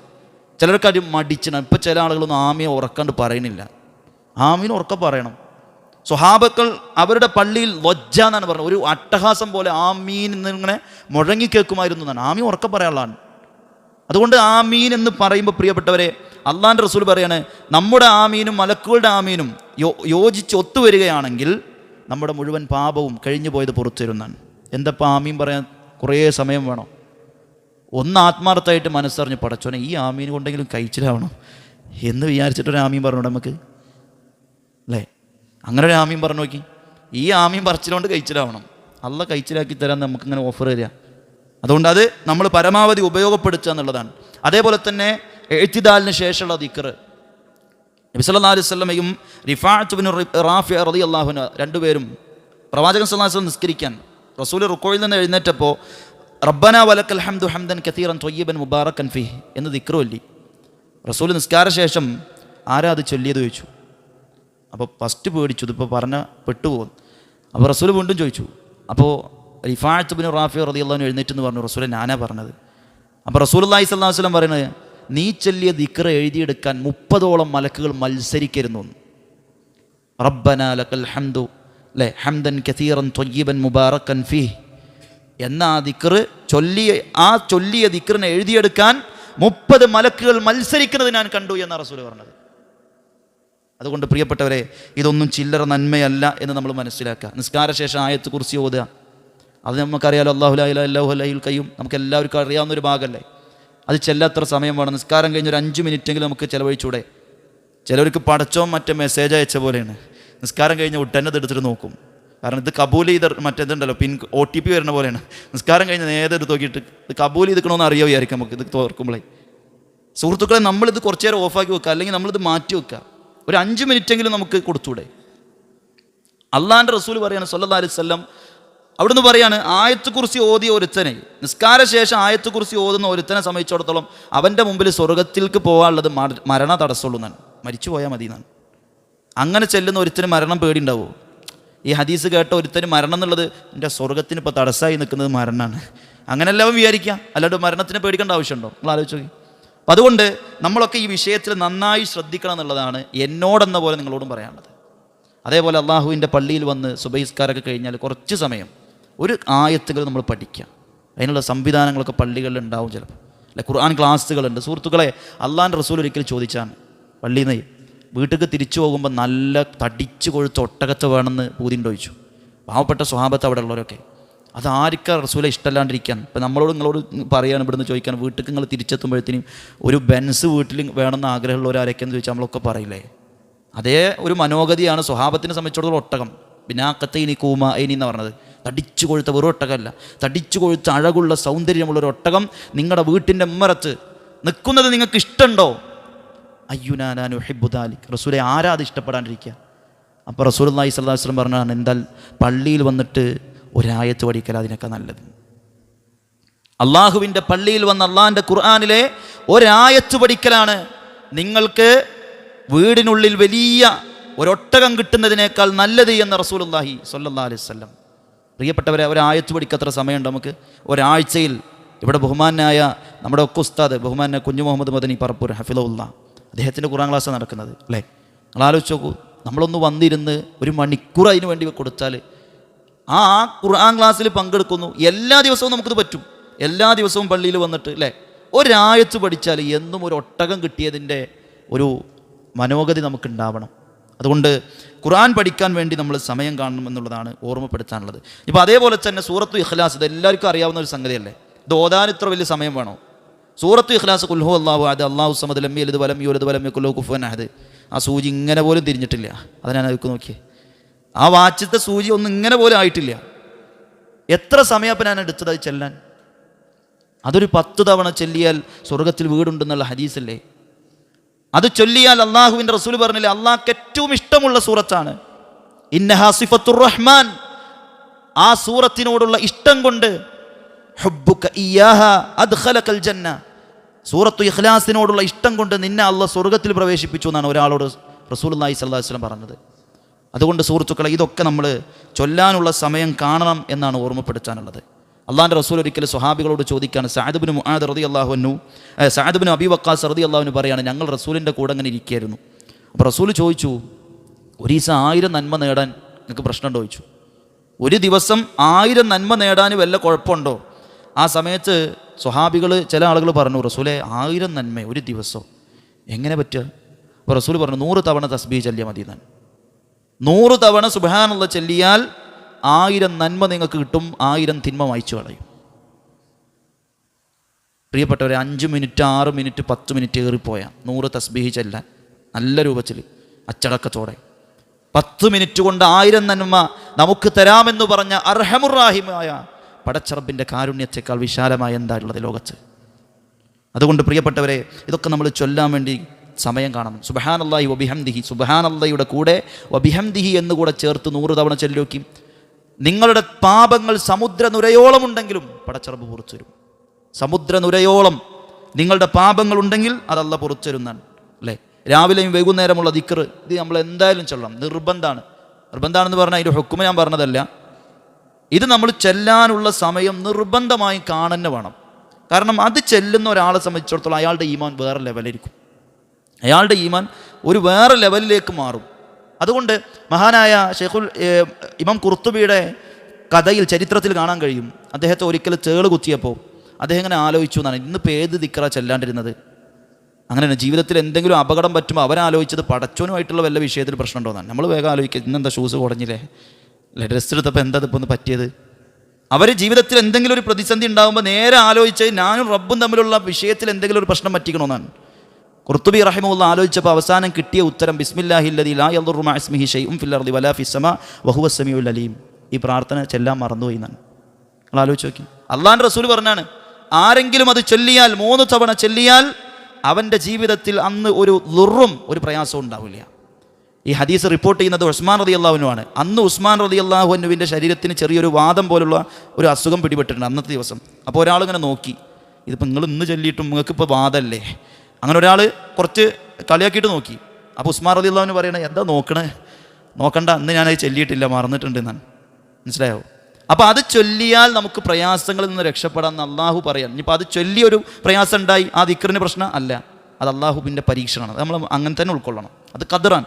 ചിലർക്ക് അത് മടിച്ചാണ്. ഇപ്പം ചില ആളുകളൊന്നും ആമീൻ ഉറക്കാണ്ട് പറയുന്നില്ല. ആമീൻ ഉറക്കം പറയണം. സ്വഹാബക്കൾ അവരുടെ പള്ളിയിൽ ലൊജ്ജ എന്നാണ് പറഞ്ഞത്, ഒരു അട്ടഹാസം പോലെ ആമീൻ എന്നിങ്ങനെ മുഴങ്ങി കേൾക്കുമായിരുന്നു എന്നാണ്. ആമീൻ ഉറക്കം പറയാനുള്ളതാണ്. അതുകൊണ്ട് ആമീൻ എന്ന് പറയുമ്പോൾ പ്രിയപ്പെട്ടവരെ, അള്ളാഹിൻ്റെ റസൂൽ പറയാണ്, നമ്മുടെ ആമീനും മലക്കുകളുടെ ആമീനും യോജിച്ച് ഒത്തുവരികയാണെങ്കിൽ നമ്മുടെ മുഴുവൻ പാപവും കഴിഞ്ഞു പോയത് പുറത്തു തരുന്നതാണ്. എന്തപ്പോൾ ആമീൻ പറയാൻ കുറേ സമയം വേണം. ഒന്ന് ആത്മാർത്ഥമായിട്ട് മനസ്സറിഞ്ഞ് പടച്ചോനെ ഈ ആമീൻ കൊണ്ടെങ്കിലും കഴിച്ചിലാവണം എന്ന് വിചാരിച്ചിട്ടൊരു ആമീൻ പറഞ്ഞു നമുക്ക് അല്ലേ. അങ്ങനെ ഒരു ആമീൻ പറഞ്ഞു നോക്കി, ഈ ആമീൻ പറച്ചിലുകൊണ്ട് കഴിച്ചിലാവണം. അല്ല കഴിച്ചിലാക്കി തരാൻ നമുക്കിങ്ങനെ ഓഫർ തരിക. അതുകൊണ്ട് അത് നമ്മൾ പരമാവധി ഉപയോഗപ്പെടുത്തുക എന്നുള്ളതാണ്. അതേപോലെ തന്നെ എഴുത്തിദാലിന് ശേഷമുള്ള ദിക്ർ, നബി സല്ലല്ലാഹു അലൈഹി വസല്ലമയും റിഫാഅത്ത് ബിൻ റാഫി റളിയല്ലാഹു അൻഹു രണ്ടുപേരും പ്രവാചകൻ സല്ലല്ലാഹു അലൈഹി വസല്ലം നിസ്കരിക്കാൻ റസൂൽ റുക്കോയിൽ നിന്ന് എഴുന്നേറ്റപ്പോൾ റബ്ബന വലക്കൽ ഹംദു ഹംദൻ കതീറൻ ത്വയ്യിബൻ മുബാറക്കൻ ഫീഹ് എന്ന് ദിക്ർ ചൊല്ലി. റസൂൽ നിസ്കാര ശേഷം ആരാ അത് ചൊല്ലിയത് ചോദിച്ചു. അപ്പോൾ ഫസ്റ്റ് പേടിച്ചു, ഇതിപ്പോൾ പറഞ്ഞ പെട്ടുപോകും. അപ്പോൾ റസൂൽ വീണ്ടും ചോദിച്ചു. അപ്പോൾ റിഫാഅത്ത് ബിൻ റാഫി റളിയല്ലാഹു അൻഹു എഴുന്നേറ്റ് എന്ന് പറഞ്ഞു, റസൂലെ ഞാനാ പറഞ്ഞത്. അപ്പോൾ റസൂലുള്ളാഹി സ്വല്ലല്ലാഹു അലൈഹി വസല്ലം പറയുന്നത്, നീ ചൊല്ലിയ ദിക്ർ എഴുതിയെടുക്കാൻ 30ഓളം മലക്കുകൾ മത്സരിക്കരുന്നു. റബ്ബന ലക്കൽ ഹംദു അല്ലേ ഹംദൻ കതീറൻ ത്വയ്യിബൻ മുബാറക്കൻ ഫീഹ് എന്ന ആ ചൊല്ലിയ ദിക്റിനെ എഴുതിയെടുക്കാൻ 30 മലക്കുകൾ മത്സരിക്കുന്നത് ഞാൻ കണ്ടു എന്നാണ് റസൂൽ പറഞ്ഞത്. അതുകൊണ്ട് പ്രിയപ്പെട്ടവരെ, ഇതൊന്നും ചില്ലറ നന്മയല്ല എന്ന് നമ്മൾ മനസ്സിലാക്കുക. നിസ്കാര ശേഷം ആയത്ത് കുർസി ഓതുക, അത് നമുക്കറിയാലോ. അല്ലാഹു ലാ ഇലാഹ ഇല്ലഹു ഹൽ ഹയ്യുൽ ഖയ്യൂം നമുക്ക് എല്ലാവർക്കും അറിയാവുന്നൊരു ഭാഗമല്ലേ. അത് ചെല്ലാത്ര സമയം വേണം. നിസ്കാരം കഴിഞ്ഞ് ഒരു 5 മിനിറ്റെങ്കിലും നമുക്ക് ചിലവഴിച്ചൂടെ? ചിലവർക്ക് പടച്ചോ മറ്റേ മെസ്സേജ് അയച്ച പോലെയാണ്. നിസ്കാരം കഴിഞ്ഞ് ഉടനെ എടുത്തിട്ട് നോക്കും. കാരണം ഇത് കബൂൽ ചെയ്ത് മറ്റേതുണ്ടല്ലോ, OTP വരുന്ന പോലെയാണ്. നിസ്കാരം കഴിഞ്ഞ് നേരെ എടുത്ത് നോക്കിയിട്ട് ഇത് കബൂൽ ചെയ്തിക്കണമെന്ന് അറിയോ വിചാരിക്കും നമുക്ക് ഇത് തോർക്കുമ്പോഴേ. സുഹൃത്തുക്കളെ, നമ്മളിത് കുറച്ച് നേരം ഓഫാക്കി വെക്കുക, അല്ലെങ്കിൽ നമ്മളിത് മാറ്റി വെക്കുക. ഒരു 5 മിനിറ്റെങ്കിലും നമുക്ക് കൊടുത്തൂടെ? അള്ളാഹിൻ്റെ റസൂൽ പറയാണ് സ്വല്ലല്ലാഹു അലൈഹി വസല്ലം, അവിടുന്ന് പറയാണ്, ആയത്ത് കുർസി ഓതിയ ഒരുത്തനെ, നിസ്കാര ശേഷം ആയത്ത് കുർസി ഓതുന്ന ഒരുത്തനെ സംബന്ധിച്ചിടത്തോളം അവൻ്റെ മുമ്പിൽ സ്വർഗത്തിലേക്ക് പോകാനുള്ളത് മരണ തടസ്സമുള്ളൂ എന്നാണ്, മരിച്ചു പോയാൽ മതി എന്നാണ്. അങ്ങനെ ചെല്ലുന്ന ഒരുത്തന് മരണം പേടിയുണ്ടാവുമോ? ഈ ഹദീസ് കേട്ട ഒരുത്തന് മരണം എന്നുള്ളത് എൻ്റെ സ്വർഗത്തിന് ഇപ്പോൾ തടസ്സമായി നിൽക്കുന്നത് മരണമാണ്, അങ്ങനെയല്ല അവൻ വിചാരിക്കുക. അല്ലാണ്ട് മരണത്തിനെ പേടിക്കേണ്ട ആവശ്യമുണ്ടോ? നിങ്ങൾ ആലോചിച്ച് നോക്കി. അപ്പം അതുകൊണ്ട് നമ്മളൊക്കെ ഈ വിഷയത്തിൽ നന്നായി ശ്രദ്ധിക്കണം എന്നുള്ളതാണ് എന്നോടെന്ന പോലെ നിങ്ങളോടും പറയാനുള്ളത്. അതേപോലെ അള്ളാഹുവിൻ്റെ പള്ളിയിൽ വന്ന് സുബഹിസ്കാരമൊക്കെ കഴിഞ്ഞാൽ കുറച്ച് സമയം ഒരു ആയത്തുകൾ നമ്മൾ പഠിക്കുക. അതിനുള്ള സംവിധാനങ്ങളൊക്കെ പള്ളികളിൽ ഉണ്ടാവും ചിലപ്പോൾ. അല്ല, ഖുർആൻ ക്ലാസ്സുകളുണ്ട്. സുഹൃത്തുക്കളെ, അള്ളാഹിൻ്റെ റസൂൽ ഒരിക്കൽ ചോദിച്ചാണ്, പള്ളിയിൽ നിന്ന് വീട്ടിലേക്ക് തിരിച്ചു പോകുമ്പോൾ നല്ല തടിച്ചു കൊഴുത്ത ഒട്ടകത്തെ വേണമെന്ന് പൂതിൻ്റെ ചോദിച്ചു. പാവപ്പെട്ട സ്വഹാബത്ത് അവിടെ ഉള്ളവരൊക്കെ. അത് ആർക്കാ റസൂലെ ഇഷ്ടമല്ലാണ്ടിരിക്കാൻ? ഇപ്പം നിങ്ങളോട് പറയാണ്, ഇവിടുന്ന് ചോദിക്കാൻ, വീട്ടിൽ നിങ്ങൾ തിരിച്ചെത്തുമ്പോഴത്തേനും ഒരു ബെൻസ് വീട്ടിൽ വേണമെന്ന് ആഗ്രഹമുള്ളവരാരൊക്കെയെന്ന് ചോദിച്ചാൽ നമ്മളൊക്കെ പറയില്ലേ? അതേ ഒരു മനോഗതിയാണ് സ്വഹാബത്തിനെ സംബന്ധിച്ചിടത്തോളം ഒട്ടകം. ബിനാക്കത്തൈനി കൂമ ഐനി എന്ന് പറഞ്ഞത്. തടിച്ചു കൊഴുത്ത വെറും ഒട്ടകമല്ല, തടിച്ചു കൊഴുത്ത അഴകുള്ള സൗന്ദര്യമുള്ളൊരു ഒട്ടകം നിങ്ങളുടെ വീട്ടിൻ്റെ ഉമ്മറത്ത് നിൽക്കുന്നത് നിങ്ങൾക്ക് ഇഷ്ടമുണ്ടോ? അയ്യുനാനു ഹിബ്ബുദാലിക്. റസൂലെ, ആരാ അത് ഇഷ്ടപ്പെടാണ്ടിരിക്കുക? അപ്പോൾ റസൂലുള്ളാഹി സ്വല്ലല്ലാഹു അലൈഹി വസല്ലം പറഞ്ഞാണ്, എന്താൽ പള്ളിയിൽ വന്നിട്ട് ഒരായത്ത് പഠിക്കൽ അതിനൊക്കെ നല്ലത്. അള്ളാഹുവിൻ്റെ പള്ളിയിൽ വന്ന് അള്ളാഹിൻ്റെ ഖുർആനിലെ ഒരായത്ത് പഠിക്കലാണ് നിങ്ങൾക്ക് വീടിനുള്ളിൽ വലിയ ഒരൊട്ടകം കിട്ടുന്നതിനേക്കാൾ നല്ലത് എന്ന് റസൂലുള്ളാഹി സ്വല്ലല്ലാഹു അലൈഹി വസല്ലം. പ്രിയപ്പെട്ടവരെ, ഒരായത്ത് പഠിക്കത്ര സമയമുണ്ട് നമുക്ക്? ഒരാഴ്ചയിൽ ഇവിടെ ബഹുമാനായ നമ്മുടെ ഒക്കെ ഉസ്താദ് ബഹുമാനായ കുഞ്ഞു മുഹമ്മദ് മദനി പറപ്പൂർ ഹഫിളഹുല്ലാ, അദ്ദേഹത്തിൻ്റെ ഖുർആൻ ക്ലാസ് നടക്കുന്നത് അല്ലേ? നിങ്ങൾ ആലോചിച്ച് നോക്കൂ, നമ്മളൊന്ന് വന്നിരുന്ന് ഒരു മണിക്കൂർ അതിന് വേണ്ടി കൊടുത്താൽ ആ ഖുർആൻ ക്ലാസ്സിൽ പങ്കെടുക്കുന്നു. എല്ലാ ദിവസവും നമുക്കിത് പറ്റും. എല്ലാ ദിവസവും പള്ളിയിൽ വന്നിട്ട് അല്ലേ ഒരായത്ത് പഠിച്ചാൽ എന്നും ഒരു ഒട്ടകം കിട്ടിയതിൻ്റെ ഒരു മനോഗതി നമുക്കുണ്ടാവണം. അതുകൊണ്ട് ഖുർആൻ പഠിക്കാൻ വേണ്ടി നമ്മൾ സമയം കാണണം എന്നുള്ളതാണ് ഓർമ്മപ്പെടുത്താനുള്ളത്. ഇപ്പോൾ അതേപോലെ തന്നെ സൂറത്തു ഇഖ്ലാസ്, ഇത് എല്ലാവർക്കും അറിയാവുന്ന ഒരു സംഗതിയല്ലേ? ഇത് ഓതാൻ ഇത്ര വലിയ സമയം വേണോ? സൂറത്തു ഇഖ്ലാസ്, ഖുൽ ഹുവല്ലാഹു അഹദ് അല്ലാഹു സമദ് ലം യലിദ് വലം യൂലദ് വലം യകുൽ ലഹു കുഫുവൻ അഹദ്. ആ സൂചി ഇങ്ങനെ പോലും തിരിഞ്ഞിട്ടില്ല. അത് ഞാൻ അതിലേക്ക് നോക്കിയേ, ആ വാച്ചിത്തെ സൂചി ഒന്നും ഇങ്ങനെ പോലും ആയിട്ടില്ല. എത്ര സമയം അപ്പം ഞാൻ എടുത്തത് അത് ചെല്ലാൻ? അതൊരു 10 തവണ ചൊല്ലിയാൽ സ്വർഗത്തിൽ വീടുണ്ടെന്നുള്ള ഹദീസല്ലേ? അത് ചൊല്ലിയാൽ അള്ളാഹുവിൻ്റെ റസൂൽ പറഞ്ഞില്ലേ, അള്ളാഹ്ക്ക് ഏറ്റവും ഇഷ്ടമുള്ള സൂറത്താണ്. ഇന്നഹാ സിഫത്തുർ റഹ്മാൻ. ആ സൂറത്തിനോടുള്ള ഇഷ്ടം കൊണ്ട് ഹുബ്ബുക ഇയ്യാഹാ അദ്ഖലകൽ ജന്ന. സൂറത്തു ഇഖ്ലാസിനോടുള്ള ഇഷ്ടം കൊണ്ട് നിന്നെ അള്ളാഹ് സ്വർഗത്തിൽ പ്രവേശിപ്പിച്ചു എന്നാണ് ഒരാളോട് റസൂലുള്ളാഹി സ്വല്ലല്ലാഹു അലൈഹി വസല്ലം പറഞ്ഞത്. അതുകൊണ്ട് സുഹൃത്തുക്കളെ, ഇതൊക്കെ നമ്മൾ ചൊല്ലാനുള്ള സമയം കാണണം എന്നാണ് ഓർമ്മപ്പെടുത്താനുള്ളത്. അള്ളാഹിൻ്റെ റസൂൽ ഒരിക്കലും സ്വഹാബികളോട് ചോദിക്കുകയാണ്. സഅദ് ഇബ്നു മുആദ് റളിയല്ലാഹു അൻഹു, സഅദ് ഇബ്നു അബീ വഖാസ് റളിയല്ലാഹു അൻഹു പറയാണ്, ഞങ്ങൾ റസൂലിൻ്റെ കൂടെ അങ്ങനെ ഇരിക്കുകയായിരുന്നു. അപ്പോൾ റസൂൽ ചോദിച്ചു, ഒരു ദിവസം 1000 നന്മ നേടാൻ നിങ്ങൾക്ക് പ്രശ്നമുണ്ടോ ചോദിച്ചു. ഒരു ദിവസം 1000 നന്മ നേടാൻ വല്ല കുഴപ്പമുണ്ടോ? ആ സമയത്ത് സ്വഹാബികൾ ചില ആളുകൾ പറഞ്ഞു, റസൂലെ 1000 നന്മ ഒരു ദിവസം എങ്ങനെ പറ്റുക? അപ്പോൾ റസൂൽ പറഞ്ഞു, 100 തവണ തസ്ബീഹ് ചൊല്ലിയാൽ മതി എന്നാണ്. 100 തവണ സുബ്ഹാനല്ലാഹ് ചൊല്ലിയാൽ 1000 നന്മ നിങ്ങൾക്ക് കിട്ടും, 1000 തിന്മ മായ്ച്ചു കളയും. പ്രിയപ്പെട്ടവരെ, 5 മിനിറ്റ് 6 മിനിറ്റ് 10 മിനിറ്റ് ഏറിപ്പോയാൽ 100 തസ്ബീഹ് ചെല്ലാൻ നല്ല രൂപത്തിൽ അച്ചടക്കത്തോടെ 10 മിനിറ്റ് കൊണ്ട് 1000 നന്മ നമുക്ക് തരാമെന്ന് പറഞ്ഞ അർഹമുറാഹിമായ പടച്ചറബിൻ്റെ കാരുണ്യത്തെക്കാൾ വിശാലമായ എന്താ ഉള്ളത് ലോകത്ത്? അതുകൊണ്ട് പ്രിയപ്പെട്ടവരെ, ഇതൊക്കെ നമ്മൾ ചൊല്ലാൻ വേണ്ടി സമയം കാണണം. സുബ്ഹാനല്ലാഹി വബിഹംദിഹി, സുബ്ഹാനല്ലാഹിയുടെ കൂടെ വബിഹംദിഹി എന്നുകൂടെ ചേർത്ത് 100 തവണ ചൊല്ലിയോക്കി. നിങ്ങളുടെ പാപങ്ങൾ സമുദ്രനുരയോളം ഉണ്ടെങ്കിലും പടച്ചറബ് പുറത്തു തരും. സമുദ്രനുരയോളം നിങ്ങളുടെ പാപങ്ങൾ ഉണ്ടെങ്കിൽ അതല്ല പുറത്തു തരുന്നതാണ് അല്ലേ? രാവിലെയും വൈകുന്നേരമുള്ള ദിക്ർ ഇത് നമ്മൾ എന്തായാലും ചൊല്ലണം, നിർബന്ധമാണ്. നിർബന്ധമാണെന്ന് പറഞ്ഞാൽ അതിൻ്റെ ഹുക്കുമ ഞാൻ പറഞ്ഞതല്ല. ഇത് നമ്മൾ ചെല്ലാനുള്ള സമയം നിർബന്ധമായി കാണുന്ന വേണം. കാരണം അത് ചെല്ലുന്ന ഒരാളെ സംബന്ധിച്ചിടത്തോളം അയാളുടെ ഈമാൻ വേറെ ലെവലിരിക്കും. അയാളുടെ ഈമാൻ ഒരു വേറെ ലെവലിലേക്ക് മാറും. അതുകൊണ്ട് മഹാനായ ഷെയ്ഖുൽ ഇമാം ഖുർത്തുബിയുടെ കഥയിൽ, ചരിത്രത്തിൽ കാണാൻ കഴിയും. അദ്ദേഹത്തെ ഒരിക്കൽ ചേള് കുത്തിയപ്പോൾ അദ്ദേഹം ഇങ്ങനെ ആലോചിച്ചു എന്നാണ്, ഇന്നിപ്പോൾ ഏത് ദിക്റാ ചെല്ലാണ്ടിരുന്നത്? അങ്ങനെയാണ് ജീവിതത്തിൽ എന്തെങ്കിലും അപകടം പറ്റുമ്പോൾ അവരാലോചിച്ചത് പടച്ചോനുമായിട്ടുള്ള വല്ല വിഷയത്തിൽ പ്രശ്നമുണ്ടോ എന്നാണ്. നമ്മൾ വേഗം ആലോചിക്കുക, ഇന്നെന്താ ഷൂസ് കുടഞ്ഞില്ലേ, അല്ലെ ഡ്രസ്സ് എടുത്തപ്പോൾ എന്താ ഇപ്പോൾ ഒന്ന് പറ്റിയത്? അവർ ജീവിതത്തിൽ എന്തെങ്കിലും ഒരു പ്രതിസന്ധി ഉണ്ടാകുമ്പോൾ നേരെ ആലോചിച്ച് ഞാനും റബ്ബും തമ്മിലുള്ള വിഷയത്തിൽ എന്തെങ്കിലും ഒരു പ്രശ്നം പറ്റിക്കണമെന്നാണ്. ഖുർത്തുബി റഹിമഹുല്ലാഹ് ആലോചിച്ചപ്പോൾ അവസാനം കിട്ടിയ ഉത്തരം ബിസ്മില്ലാഹില്ലദീ ലാ യദുറു മഅ ഇസ്മിഹി ഷൈഉൻ ഫിൽ അർളി വലാ ഫിസ് സമാ വഹുവ സമീഉൽ അലീം. ഈ പ്രാർത്ഥന ചെല്ലാൻ മറന്നുപോയി എന്നാണ്. നിങ്ങൾ ആലോചിച്ച് നോക്കി. അള്ളാഹുവിൻ്റെ റസൂൽ പറഞ്ഞാണ്, ആരെങ്കിലും അത് ചൊല്ലിയാൽ 3 തവണ ചൊല്ലിയാൽ അവൻ്റെ ജീവിതത്തിൽ അന്ന് ഒരു ലുറും ഒരു പ്രയാസവും ഉണ്ടാവില്ല. ഈ ഹദീസ് റിപ്പോർട്ട് ചെയ്യുന്നത് ഉസ്മാൻ റളിയല്ലാഹുവിനുമാണ്. അന്ന് ഉസ്മാൻ റളിയല്ലാഹുവിൻ്റെ ശരീരത്തിന് ചെറിയൊരു വാദം പോലുള്ള ഒരു അസുഖം പിടിപെട്ടിട്ടുണ്ട് അന്നത്തെ ദിവസം. അപ്പോൾ ഒരാളിങ്ങനെ നോക്കി, ഇതിപ്പോൾ നിങ്ങൾ ഇന്ന് ചൊല്ലിയിട്ടും നിങ്ങൾക്കിപ്പോൾ വാദമല്ലേ. അങ്ങനെ ഒരാൾ കുറച്ച് കളിയാക്കിയിട്ട് നോക്കി. അപ്പോൾ ഉസ്മാൻ റളിയല്ലാഹുവിന് പറയണേ, എന്താ നോക്കണ്ട, അന്ന് ഞാനത് ചൊല്ലിയിട്ടില്ല, മറന്നിട്ടുണ്ട് എന്നാണ്. മനസ്സിലായോ? അപ്പോൾ അത് ചൊല്ലിയാൽ നമുക്ക് പ്രയാസങ്ങളിൽ നിന്ന് രക്ഷപ്പെടാമെന്ന് അള്ളാഹു പറയാൻ. ഇനിയിപ്പോൾ അത് ചൊല്ലിയൊരു പ്രയാസം ഉണ്ടായി, ആ ദിക്റിന് പ്രശ്നം അല്ല, അത് അള്ളാഹുവിൻ്റെ പരീക്ഷണമാണ്. നമ്മൾ അങ്ങനെ തന്നെ ഉൾക്കൊള്ളണം. അത് ഖദറാൻ,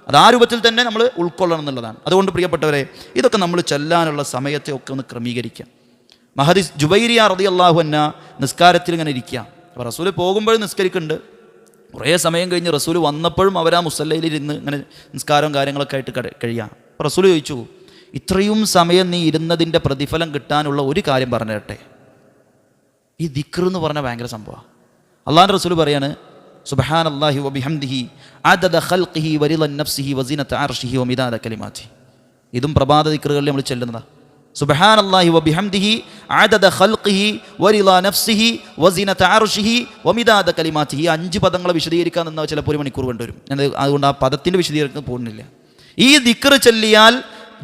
അത് ആ രൂപത്തിൽ തന്നെ നമ്മൾ ഉൾക്കൊള്ളണം എന്നുള്ളതാണ്. അതുകൊണ്ട് പ്രിയപ്പെട്ടവരെ, ഇതൊക്കെ നമ്മൾ ചൊല്ലാനുള്ള സമയത്തെ ഒക്കെ ഒന്ന് ക്രമീകരിക്കാം. മഹദി ജുബൈരിയ റളിയല്ലാഹു അൻഹ നിസ്കാരത്തിൽ ഇങ്ങനെ ഇരിക്കുക. അപ്പോൾ റസൂൽ പോകുമ്പോഴും നിസ്കരിക്കുന്നുണ്ട്. കുറേ സമയം കഴിഞ്ഞ് റസൂൽ വന്നപ്പോഴും അവരാ മുസല്ലയിലിരുന്ന് ഇങ്ങനെ നിസ്കാരവും കാര്യങ്ങളൊക്കെ ആയിട്ട് കഴിയുക. അപ്പോൾ റസൂൽ ചോദിച്ചു, ഇത്രയും സമയം നീ ഇരുന്നതിൻ്റെ പ്രതിഫലം കിട്ടാനുള്ള ഒരു കാര്യം പറഞ്ഞു തരട്ടെ. ഈ ദിക്ർ എന്ന് പറഞ്ഞാൽ ഭയങ്കര സംഭവമാണ്. അള്ളാഹുവിൻ്റെ റസൂൽ പറയാണ്, സുബ്ഹാനല്ലാഹി വബിഹംദിഹി അദദ ഖൽഖിഹി വരിള നഫ്സിഹി വസിനത അർശിഹി വമിദാദ കലിമാതിഹി. ഇതും പ്രഭാത ദിക്റുകളിൽ നമ്മൾ ചൊല്ലുന്നതാണ്. സുബ്ഹാനല്ലാഹി വബിഹംദിഹി അദദ ഖൽഖിഹി വരിള നഫ്സിഹി വസിനത അർശിഹി വമിദാദ കലിമാതിഹി. 5 പദങ്ങളെ വിശദീകരിക്കാൻ നിന്നാൽ ചിലപ്പോൾ 1 മണിക്കൂർ കൊണ്ടുവരും. ഞാൻ അതുകൊണ്ട് ആ പദത്തിൻ്റെ വിശദീകരണം പോകുന്നില്ല. ഈ ദിക്ർ ചൊല്ലിയാൽ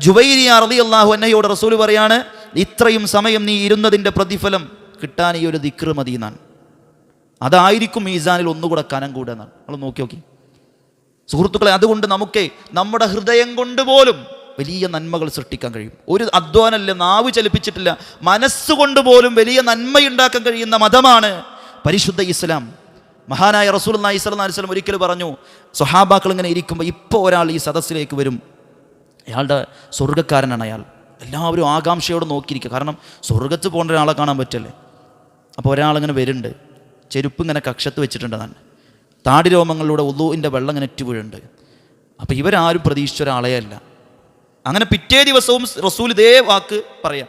ജുബൈരിയ റളിയല്ലാഹു അൻഹയോട് റസൂൽ പറയാണ്, ഇത്രയും സമയം നീ ഇരുന്നതിൻ്റെ പ്രതിഫലം കിട്ടാൻ ഈ ഒരു ദിക്ർ മതി എന്നാണ്. അതായിരിക്കും മീസാനിൽ ഒന്നുകൂടെ കനം കൂടുക എന്നാണ്. നമ്മൾ നോക്കി സുഹൃത്തുക്കളെ, അതുകൊണ്ട് നമുക്ക് നമ്മുടെ ഹൃദയം കൊണ്ട് പോലും വലിയ നന്മകൾ സൃഷ്ടിക്കാൻ കഴിയും. ഒരു അധ്വാനമല്ല, നാവ് ചലിപ്പിച്ചിട്ടില്ല, മനസ്സുകൊണ്ട് പോലും വലിയ നന്മയുണ്ടാക്കാൻ കഴിയുന്ന മതമാണ് പരിശുദ്ധ ഇസ്ലാം. മഹാനായ റസൂലുള്ളാഹി സ്വല്ലല്ലാഹു അലൈഹി വസല്ലം ഒരിക്കൽ പറഞ്ഞു, സ്വഹാബാക്കൾ ഇങ്ങനെ ഇരിക്കുമ്പോൾ ഇപ്പോൾ ഒരാൾ ഈ സദസ്സിലേക്ക് വരും, അയാളുടെ സ്വർഗ്ഗക്കാരനാണ് അയാൾ. എല്ലാവരും ആകാംക്ഷയോടെ നോക്കിയിരിക്കുക, കാരണം സ്വർഗ്ഗത്ത് പോകേണ്ട ഒരാളെ കാണാൻ പറ്റല്ലേ. അപ്പോൾ ഒരാളിങ്ങനെ വരുന്നുണ്ട്, ചെരുപ്പ് ഇങ്ങനെ കക്ഷത്ത് വെച്ചിട്ടുണ്ട്, തന്നെ താടി രോമങ്ങളിലൂടെ ഉളൂഇൻ്റെ വെള്ളം ഇങ്ങനെ വീഴുന്നുണ്ട്. അപ്പോൾ ഇവരാരും പ്രതീക്ഷിച്ച ഒരാളെ അല്ല. അങ്ങനെ പിറ്റേ ദിവസവും റസൂൽ ഇതേ വാക്ക് പറയാം.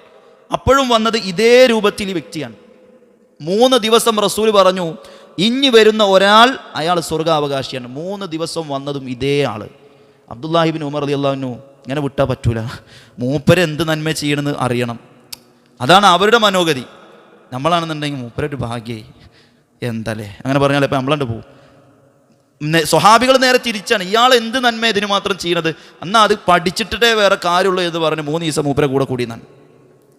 അപ്പോഴും വന്നത് ഇതേ രൂപത്തിൽ ഈ വ്യക്തിയാണ്. 3 ദിവസം റസൂൽ പറഞ്ഞു, ഇനി വരുന്ന ഒരാൾ അയാൾ സ്വർഗ്ഗാവകാശിയാണ്. 3 ദിവസം വന്നതും ഇതേ ആൾ. അബ്ദുല്ലാഹി ഇബ്നു ഉമർ റളിയല്ലാഹു അൻഹു ഇങ്ങനെ വിട്ടാൽ പറ്റൂല, മൂപ്പര് എന്ത് നന്മ ചെയ്യണമെന്ന് അറിയണം. അതാണ് അവരുടെ മനോഗതി. നമ്മളാണെന്നുണ്ടെങ്കിൽ മൂപ്പരൊരു ഭാഗ്യമായി എന്തല്ലേ അങ്ങനെ പറഞ്ഞാൽ ഇപ്പം നമ്മളണ്ട് പോകും. സ്വഹാബികൾ നേരെ തിരിച്ചാണ്, ഇയാൾ എന്ത് നന്മ ഇതിന് മാത്രം ചെയ്യണത്, എന്നാൽ അത് പഠിച്ചിട്ടേ വേറെ കാര്യമുള്ളൂ എന്ന് പറഞ്ഞ് 3 ദിവസം മൂപ്പരെ കൂടെ കൂടിയെന്നാണ്.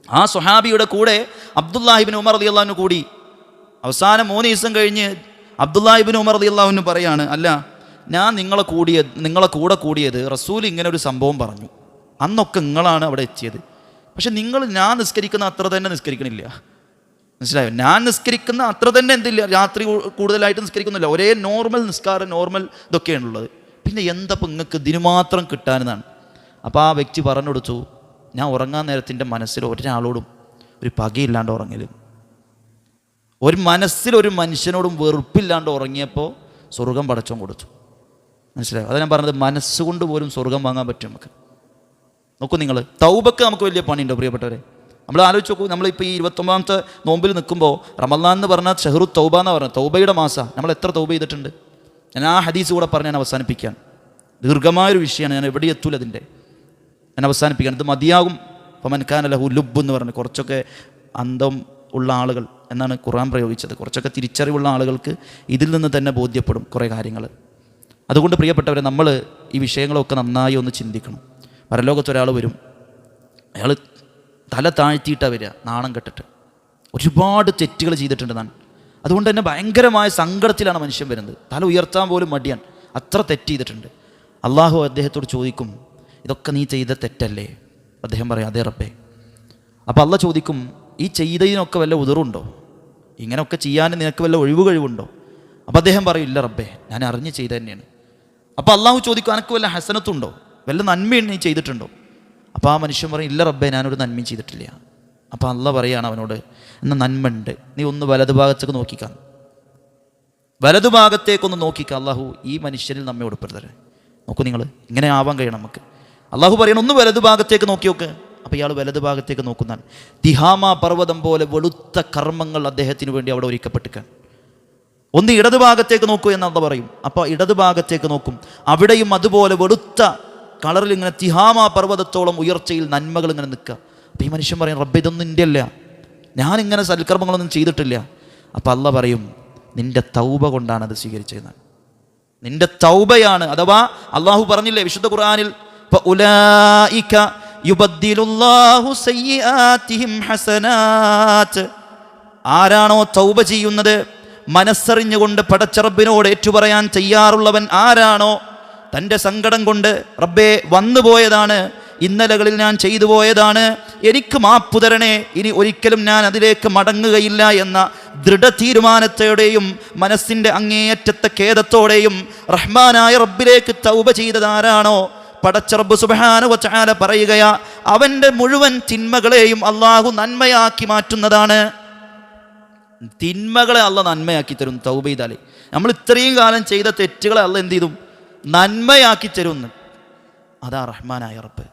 ആ സ്വഹാബിയുടെ കൂടെ അബ്ദുല്ലാഹി ഇബ്നു ഉമർ റളിയല്ലാഹു അൻഹു കൂടി. അവസാനം 3 ദിവസം കഴിഞ്ഞ് അബ്ദുല്ലാഹി ഇബ്നു ഉമർ റളിയല്ലാഹു അൻഹു പറയാണ്, അല്ല, ഞാൻ നിങ്ങളെ കൂടെ കൂടിയത് റസൂൽ ഇങ്ങനെ ഒരു സംഭവം പറഞ്ഞു, അന്നൊക്കെ നിങ്ങളാണ് അവിടെ എത്തിയത്, പക്ഷെ ഞാൻ നിസ്കരിക്കുന്ന അത്ര തന്നെ നിസ്കരിക്കണില്ല. മനസ്സിലായോ? ഞാൻ നിസ്കരിക്കുന്ന അത്ര തന്നെ എന്തില്ല, രാത്രി കൂടുതലായിട്ട് നിസ്കരിക്കുന്നില്ല, ഒരേ നോർമൽ നിസ്കാരം, നോർമൽ ഇതൊക്കെയാണുള്ളത്. പിന്നെ എന്തപ്പോൾ നിങ്ങൾക്ക് ഇതിന് മാത്രം കിട്ടാനെന്നാണ്. അപ്പോൾ ആ വ്യക്തി പറഞ്ഞു കൊടുത്തു, ഞാൻ ഉറങ്ങാൻ നേരത്തിൻ്റെ മനസ്സിൽ ഒരാളോടും ഒരു പകയില്ലാണ്ട് ഉറങ്ങലും, ഒരു മനസ്സിൽ ഒരു മനുഷ്യനോടും വെറുപ്പില്ലാണ്ട് ഉറങ്ങിയപ്പോൾ സ്വർഗം പടച്ചോൻ കൊടുത്തു. മനസ്സിലായോ? അത് ഞാൻ പറഞ്ഞത്, മനസ്സുകൊണ്ട് പോലും സ്വർഗം വാങ്ങാൻ പറ്റും നമുക്ക്. നോക്കൂ നിങ്ങൾ, തൗബക്ക് നമുക്ക് വലിയ പണിയുണ്ടോ പ്രിയപ്പെട്ടവരെ? നമ്മൾ ആലോചിച്ച് നോക്കൂ, നമ്മളിപ്പോൾ ഈ 29ാമത്തെ നോമ്പിൽ നിൽക്കുമ്പോൾ റമളാൻ എന്ന് പറഞ്ഞാൽ ഷഹ്റു തൗബ എന്ന് പറഞ്ഞാൽ തൗബയുടെ മാസം. നമ്മൾ എത്ര തൗബ ചെയ്തിട്ടുണ്ട്? ഞാൻ ആ ഹദീസ് കൂടെ പറഞ്ഞ് ഞാൻ അവസാനിപ്പിക്കാൻ. ദീർഘമായൊരു വിഷയമാണ്, ഞാൻ എവിടെ എത്തൂല അതിൻ്റെ. ഞാൻ അവസാനിപ്പിക്കാൻ, ഇത് മതിയാകും. ഫമൻ കാന ലഹു ലുബ്ബ് എന്ന് പറഞ്ഞ് കുറച്ചൊക്കെ അന്തം ഉള്ള ആളുകൾ എന്നാണ് ഖുർആൻ പ്രയോഗിച്ചത്. കുറച്ചൊക്കെ തിരിച്ചറിവുള്ള ആളുകൾക്ക് ഇതിൽ നിന്ന് തന്നെ ബോധ്യപ്പെടും കുറേ കാര്യങ്ങൾ. അതുകൊണ്ട് പ്രിയപ്പെട്ടവരെ, നമ്മൾ ഈ വിഷയങ്ങളൊക്കെ നന്നായി ഒന്ന് ചിന്തിക്കണം. പരലോകത്തൊരാൾ വരും, അയാൾ തല താഴ്ത്തിയിട്ടാണ് വരിക, നാണം കെട്ടിട്ട്. ഒരുപാട് തെറ്റുകൾ ചെയ്തിട്ടുണ്ട് ഞാൻ. അതുകൊണ്ട് തന്നെ ഭയങ്കരമായ സങ്കടത്തിലാണ് മനുഷ്യൻ വരുന്നത്. തല ഉയർത്താൻ പോലും മടിയാണ്, അത്ര തെറ്റ് ചെയ്തിട്ടുണ്ട്. അള്ളാഹു അദ്ദേഹത്തോട് ചോദിക്കും, ഇതൊക്കെ നീ ചെയ്ത തെറ്റല്ലേ? അദ്ദേഹം പറയും, അതേ റബ്ബേ. അപ്പോൾ അള്ളാഹ് ചോദിക്കും, ഈ ചെയ്തതിനൊക്കെ വല്ല ഉദറുണ്ടോ? ഇങ്ങനെയൊക്കെ ചെയ്യാൻ നിനക്ക് വല്ല കഴിവുണ്ടോ? അപ്പോൾ അദ്ദേഹം പറയും, ഇല്ല റബ്ബേ, ഞാൻ അറിഞ്ഞ് ചെയ്ത തന്നെയാണ്. അപ്പോൾ അള്ളാഹു ചോദിക്കും, അനക്ക് വല്ല ഹസനത്തുണ്ടോ, വല്ല നന്മയും നീ ചെയ്തിട്ടുണ്ടോ? അപ്പോൾ ആ മനുഷ്യൻ പറയും, ഇല്ല റബ്ബേ, ഞാനൊരു നന്മയും ചെയ്തിട്ടില്ല. അപ്പോൾ അള്ളാഹ് പറയുകയാണ് അവനോട്, എന്നാൽ നന്മ ഉണ്ട്, നീ ഒന്ന് വലതുഭാഗത്തേക്ക് നോക്കിക്കാം, വലതുഭാഗത്തേക്കൊന്ന് നോക്കിക്കാം. അള്ളാഹു ഈ മനുഷ്യനിൽ നമ്മെ ഉൾപ്പെടുത്തരുത്. നോക്കൂ നിങ്ങൾ, ഇങ്ങനെ ആവാൻ കഴിയണം നമുക്ക്. അള്ളാഹു പറയണം, ഒന്ന് വലതുഭാഗത്തേക്ക് നോക്കി നോക്ക്. അപ്പോൾ ഇയാൾ വലതുഭാഗത്തേക്ക് നോക്കുന്നതാണ്. തിഹാമ പർവ്വതം പോലെ വെളുത്ത കർമ്മങ്ങൾ അദ്ദേഹത്തിന് വേണ്ടി അവിടെ ഒരുക്കപ്പെട്ടിരിക്കാൻ. ഒന്ന് ഇടതുഭാഗത്തേക്ക് നോക്കൂ എന്നല്ല പറയും. അപ്പോൾ ഇടതുഭാഗത്തേക്ക് നോക്കും, അവിടെയും അതുപോലെ വെളുത്ത കളറിൽ ഇങ്ങനെ തിഹാമ പർവ്വതത്തോളം ഉയർച്ചയിൽ നന്മകൾ ഇങ്ങനെ നിൽക്കുക. അപ്പോൾ ഈ മനുഷ്യൻ പറയും, റബ്ബേ, ഇതൊന്നും എൻ്റെ അല്ല, ഞാനിങ്ങനെ സൽക്കർമ്മങ്ങളൊന്നും ചെയ്തിട്ടില്ല. അപ്പോൾ അള്ളാഹ് പറയും, നിൻ്റെ തൗബ കൊണ്ടാണ് അത് സ്വീകരിച്ചതെന്ന്. നിന്റെ തൗബയാണ്. അഥവാ അള്ളാഹു പറഞ്ഞില്ലേ വിശുദ്ധ ഖുർആനിൽ, ഫഉലൈക യുബദ്ദിലുല്ലാഹു സയ്യിആതിഹിം ഹസനാത്ത്. ആരാണോ തൗബ ചെയ്യുന്നത്, മനസ്സറിഞ്ഞുകൊണ്ട് പടച്ചറബിനോട് ഏറ്റുപറയാൻ തയ്യാറുള്ളവൻ ആരാണോ, തൻ്റെ സങ്കടം കൊണ്ട് റബ്ബേ വന്നുപോയതാണ്, ഇന്നലകളിൽ ഞാൻ ചെയ്തു പോയതാണ്, എനിക്ക് മാപ്പു തരണേ, ഇനി ഒരിക്കലും ഞാൻ അതിലേക്ക് മടങ്ങുകയില്ല എന്ന ദൃഢതീരുമാനത്തോടെയും മനസ്സിൻ്റെ അങ്ങേയറ്റത്തെ ഖേദത്തോടെയും റഹ്മാനായ റബ്ബിലേക്ക് തൗബ ചെയ്തതാരാണോ, പടച്ച റബ്ബ് സുബ്ഹാനഹു വ തആല പറയുകയാ, അവൻ്റെ മുഴുവൻ തിന്മകളെയും അള്ളാഹു നന്മയാക്കി മാറ്റുന്നതാണ്. തിന്മകളെ അള്ളാഹ് നന്മയാക്കി തരും തൗബ ചെയ്താലേ. നമ്മൾ ഇത്രയും കാലം ചെയ്ത തെറ്റുകളെ അള്ളാഹ് എന്ത് ചെയ്തു? നന്മയാക്കി തരുമെന്ന്. അതാ റഹ്മാനായ റബ്ബ്.